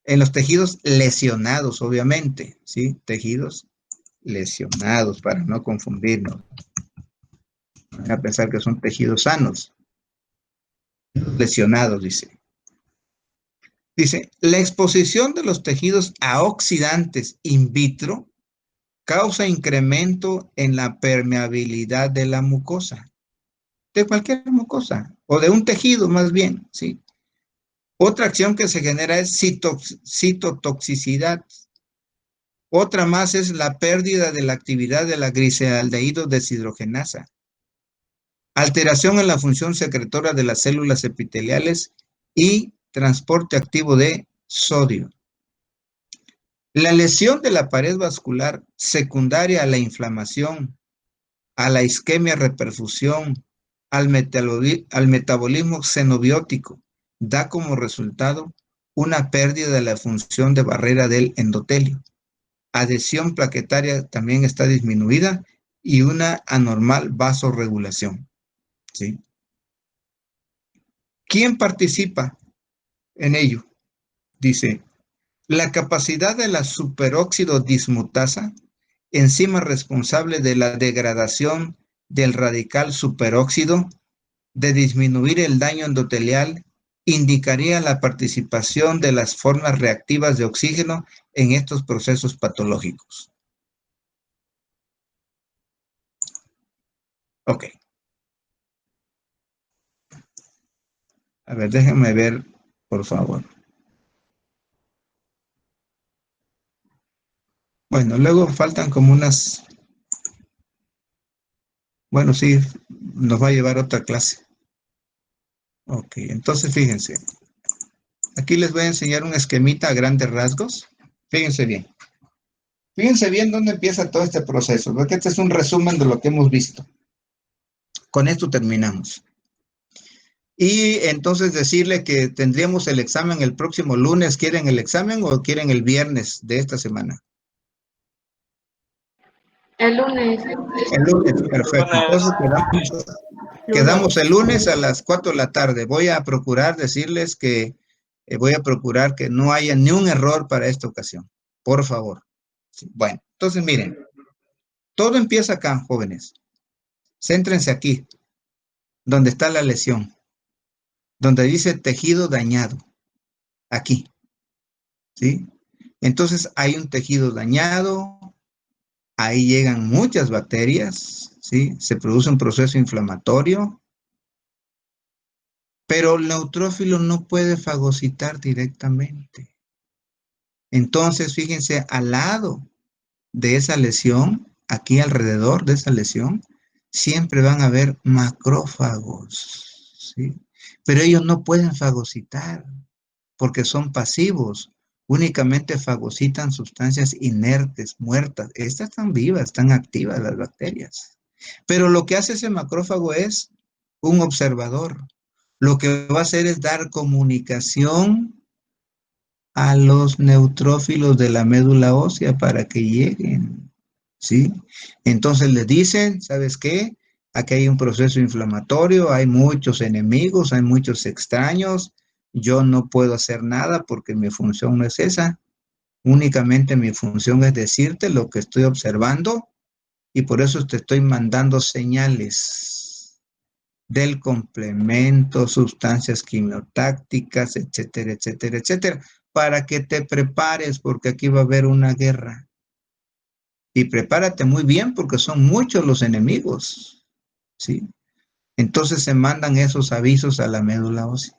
en los tejidos lesionados, obviamente, ¿sí? Tejidos lesionados, para no confundirnos. Van a pensar que son tejidos sanos. Lesionados, dice. Dice, la exposición de los tejidos a oxidantes in vitro causa incremento en la permeabilidad de la mucosa, de cualquier mucosa, o de un tejido más bien, ¿sí? Otra acción que se genera es citotoxicidad. Otra más es la pérdida de la actividad de la gliceraldehído deshidrogenasa. Alteración en la función secretora de las células epiteliales y transporte activo de sodio. La lesión de la pared vascular secundaria a la inflamación, a la isquemia reperfusión, al metabolismo xenobiótico, da como resultado una pérdida de la función de barrera del endotelio. Adhesión plaquetaria también está disminuida y una anormal vasorregulación. ¿Sí? ¿Quién participa en ello? Dice, la capacidad de la superóxido dismutasa, enzima responsable de la degradación del radical superóxido, de disminuir el daño endotelial, indicaría la participación de las formas reactivas de oxígeno en estos procesos patológicos. Ok. A ver, déjenme ver, por favor. Bueno, luego faltan como unas... Bueno, sí, nos va a llevar otra clase. Ok, entonces fíjense. Aquí les voy a enseñar un esquemita a grandes rasgos. Fíjense bien. Fíjense bien dónde empieza todo este proceso, porque este es un resumen de lo que hemos visto. Con esto terminamos. Y entonces decirle que tendríamos el examen el próximo lunes. ¿Quieren el examen o quieren el viernes de esta semana?
El lunes.
El lunes, perfecto. Entonces quedamos el lunes a las 4 de la tarde. Voy a procurar decirles que voy a procurar que no haya ni un error para esta ocasión. Por favor. Sí, bueno, entonces miren, todo empieza acá, jóvenes. Céntrense aquí, donde está la lesión, donde dice tejido dañado. Aquí, ¿sí? Entonces hay un tejido dañado, ahí llegan muchas bacterias, ¿sí? Se produce un proceso inflamatorio, pero el neutrófilo no puede fagocitar directamente. Entonces, fíjense, al lado de esa lesión, aquí alrededor de esa lesión, siempre van a haber macrófagos, ¿sí? Pero ellos no pueden fagocitar porque son pasivos. Únicamente fagocitan sustancias inertes, muertas. Estas están vivas, están activas las bacterias. Pero lo que hace ese macrófago es un observador. Lo que va a hacer es dar comunicación a los neutrófilos de la médula ósea para que lleguen, ¿sí? Entonces le dicen, ¿sabes qué? aquí hay un proceso inflamatorio, hay muchos enemigos, hay muchos extraños, yo no puedo hacer nada porque mi función no es esa, únicamente mi función es decirte lo que estoy observando y por eso te estoy mandando señales del complemento, sustancias quimiotácticas, etcétera, etcétera, etcétera, para que te prepares porque aquí va a haber una guerra. Y prepárate muy bien porque son muchos los enemigos, ¿sí? Entonces se mandan esos avisos a la médula ósea,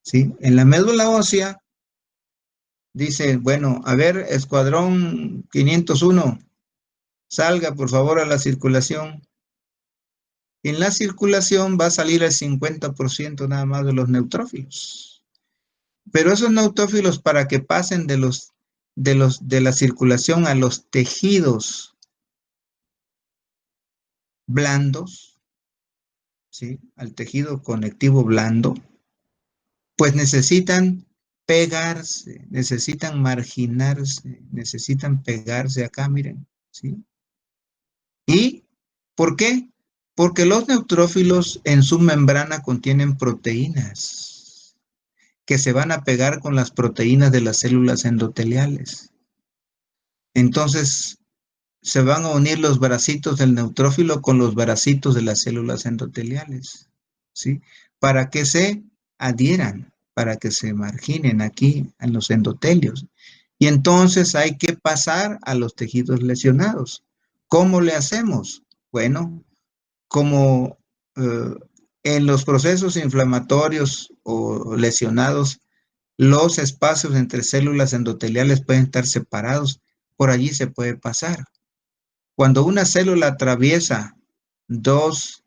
¿sí? En la médula ósea dice, bueno, a ver, escuadrón 501, salga por favor a la circulación. En la circulación va a salir el 50% nada más de los neutrófilos. Pero esos neutrófilos para que pasen de la circulación a los tejidos blandos, ¿sí? Al tejido conectivo blando, pues necesitan pegarse, necesitan marginarse, necesitan pegarse acá, miren, ¿sí? ¿Y por qué? Porque los neutrófilos en su membrana contienen proteínas que se van a pegar con las proteínas de las células endoteliales. Entonces, se van a unir los bracitos del neutrófilo con los bracitos de las células endoteliales, ¿sí? Para que se adhieran, para que se marginen aquí en los endotelios. Y entonces hay que pasar a los tejidos lesionados. ¿Cómo le hacemos? Bueno, como en los procesos inflamatorios o lesionados, los espacios entre células endoteliales pueden estar separados, por allí se puede pasar. Cuando una célula atraviesa dos,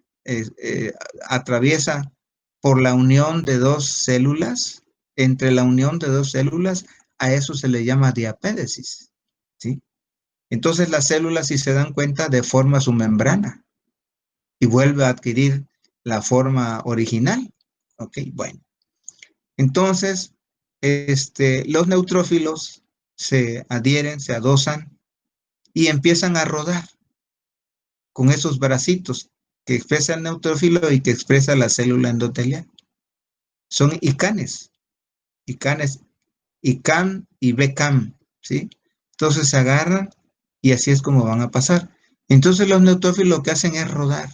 atraviesa por la unión de dos células, entre la unión de dos células, a eso se le llama diapédesis, ¿sí? Entonces la célula, si se dan cuenta, deforma su membrana y vuelve a adquirir la forma original. Ok, bueno. Entonces, los neutrófilos se adhieren, se adosan y empiezan a rodar con esos bracitos que expresa el neutrófilo y que expresa la célula endotelial. Son ICANes, ICANes, ICAM y BCAM, ¿sí? Entonces se agarran y así es como van a pasar. Entonces los neutrófilos lo que hacen es rodar.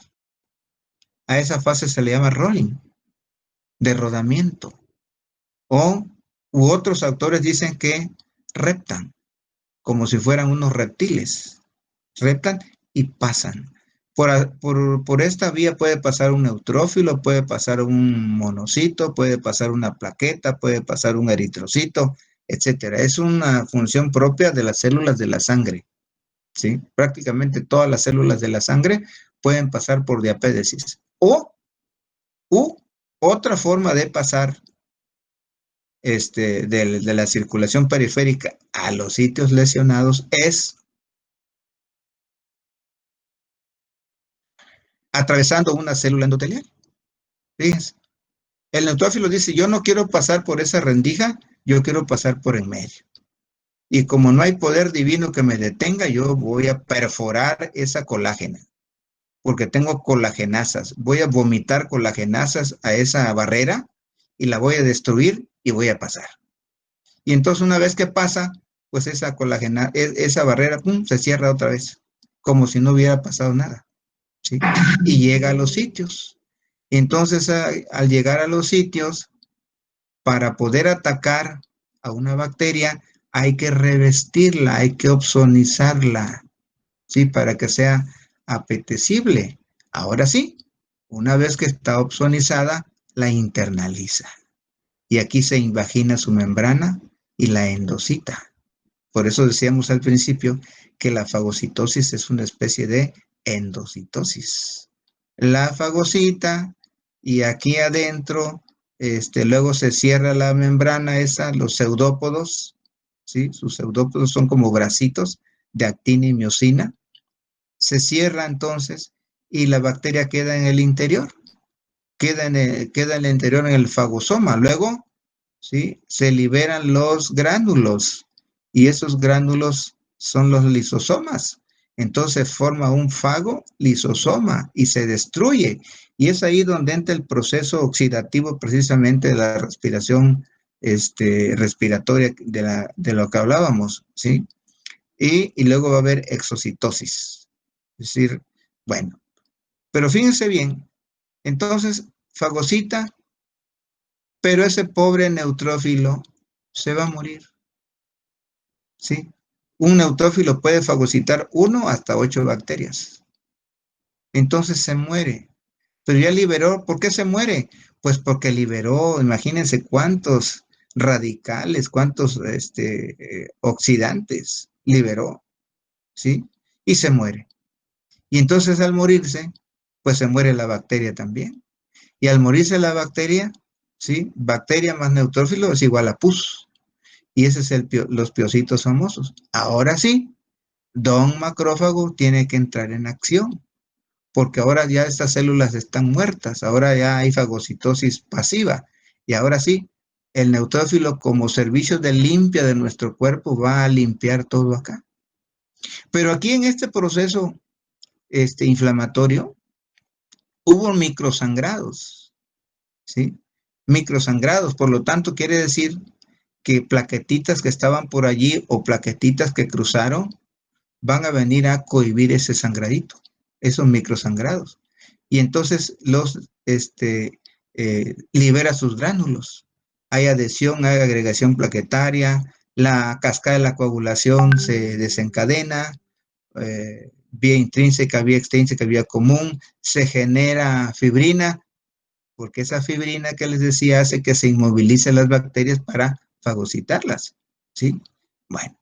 A esa fase se le llama rolling, de rodamiento. U otros autores dicen que reptan, como si fueran unos reptiles. Reptan y pasan. Por esta vía puede pasar un neutrófilo, puede pasar un monocito, puede pasar una plaqueta, puede pasar un eritrocito, etcétera. Es una función propia de las células de la sangre, ¿sí? Prácticamente todas las células de la sangre pueden pasar por diapédesis. U otra forma de pasar de la circulación periférica a los sitios lesionados es atravesando una célula endotelial. Fíjense, el neutrófilo dice, yo no quiero pasar por esa rendija, yo quiero pasar por en medio. Y como no hay poder divino que me detenga, yo voy a perforar esa colágena, porque tengo colagenasas. Voy a vomitar colagenasas a esa barrera y la voy a destruir y voy a pasar. Y entonces una vez que pasa, pues esa barrera, pum, se cierra otra vez, como si no hubiera pasado nada, ¿sí? Y llega a los sitios. Entonces, al llegar a los sitios, para poder atacar a una bacteria, hay que revestirla, hay que opsonizarla, ¿sí? Para que sea apetecible. Ahora sí, una vez que está opsonizada, la internaliza. Y aquí se invagina su membrana y la endocita. Por eso decíamos al principio que la fagocitosis es una especie de endocitosis. La fagocita y aquí adentro, luego se cierra la membrana esa, los pseudópodos, ¿sí? Sus pseudópodos son como bracitos de actina y miosina. Se cierra entonces y la bacteria queda en el interior, queda en el interior en el fagosoma. Luego, ¿sí? Se liberan los gránulos y esos gránulos son los lisosomas Entonces forma un fago lisosoma y se destruye. Y es ahí donde entra el proceso oxidativo precisamente de la respiración respiratoria de lo que hablábamos, ¿sí? Y luego va a haber exocitosis. Es decir, bueno, pero fíjense bien, entonces fagocita, pero ese pobre neutrófilo se va a morir, ¿sí? Un neutrófilo puede fagocitar 1 hasta 8 bacterias. Entonces se muere. Pero ya liberó, ¿por qué se muere? Pues porque liberó, imagínense cuántos radicales, cuántos oxidantes liberó, ¿sí? Y se muere. Y entonces al morirse, pues se muere la bacteria también. Y al morirse la bacteria, ¿sí? Bacteria más neutrófilo es igual a pus. Y ese es los piocitos famosos. Ahora sí, don macrófago tiene que entrar en acción, porque ahora ya estas células están muertas, ahora ya hay fagocitosis pasiva. Y ahora sí, el neutrófilo como servicio de limpia de nuestro cuerpo va a limpiar todo acá. Pero aquí en este proceso inflamatorio hubo microsangrados, ¿sí? Microsangrados, por lo tanto quiere decir que plaquetitas que estaban por allí o plaquetitas que cruzaron van a venir a cohibir ese sangradito, esos microsangrados. Y entonces libera sus gránulos. Hay adhesión, hay agregación plaquetaria, la cascada de la coagulación se desencadena, vía intrínseca, vía extrínseca, vía común, se genera fibrina, porque esa fibrina que les decía hace que se inmovilicen las bacterias para fagocitarlas, ¿sí? Bueno,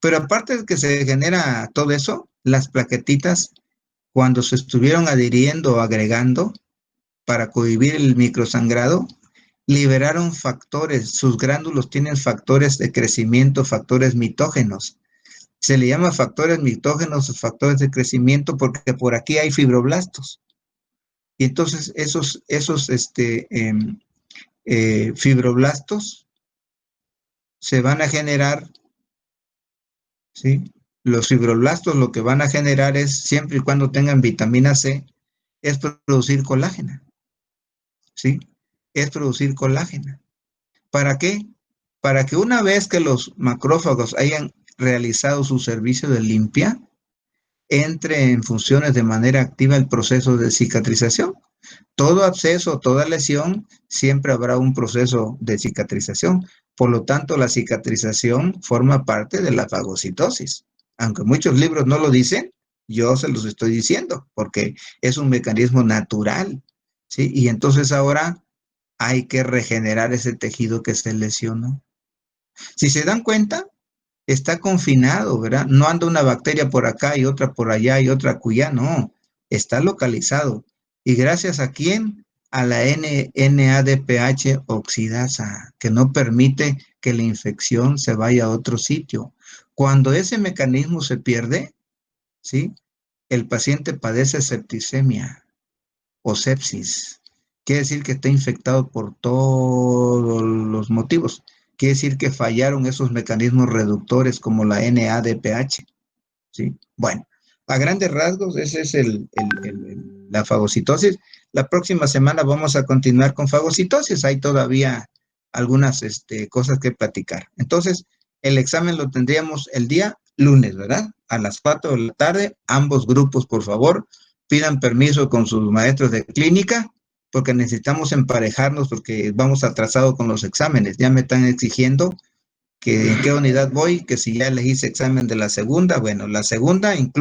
pero aparte de que se genera todo eso, las plaquetitas, cuando se estuvieron adhiriendo o agregando para cohibir el microsangrado, liberaron factores, sus gránulos tienen factores de crecimiento, factores mitógenos. Se le llama factores mitógenos o factores de crecimiento porque por aquí hay fibroblastos. Y entonces fibroblastos se van a generar, ¿sí? Los fibroblastos lo que van a generar es, siempre y cuando tengan vitamina C, es producir colágeno, ¿sí? Es producir colágeno. ¿Para qué? Para que una vez que los macrófagos hayan realizado su servicio de limpia, entre en funciones de manera activa el proceso de cicatrización. Todo absceso, toda lesión, siempre habrá un proceso de cicatrización. Por lo tanto, la cicatrización forma parte de la fagocitosis. Aunque muchos libros no lo dicen, yo se los estoy diciendo, porque es un mecanismo natural, ¿sí? Y entonces ahora hay que regenerar ese tejido que se lesionó. Si se dan cuenta, está confinado, ¿verdad? No anda una bacteria por acá y otra por allá y otra acullá, no, está localizado. ¿Y gracias a quién? A la NADPH oxidasa, que no permite que la infección se vaya a otro sitio. Cuando ese mecanismo se pierde, ¿sí? El paciente padece septicemia o sepsis. Quiere decir que está infectado por todos los motivos. Quiere decir que fallaron esos mecanismos reductores como la NADPH, ¿sí? Bueno, a grandes rasgos, ese es la fagocitosis. La próxima semana vamos a continuar con fagocitosis. Hay todavía algunas cosas que platicar. Entonces, el examen lo tendríamos el día lunes, ¿verdad? A las 4 de la tarde, ambos grupos, por favor, pidan permiso con sus maestros de clínica, porque necesitamos emparejarnos, porque vamos atrasados con los exámenes. Ya me están exigiendo que en qué unidad voy, que si ya les hice examen de la segunda, bueno, la segunda incluye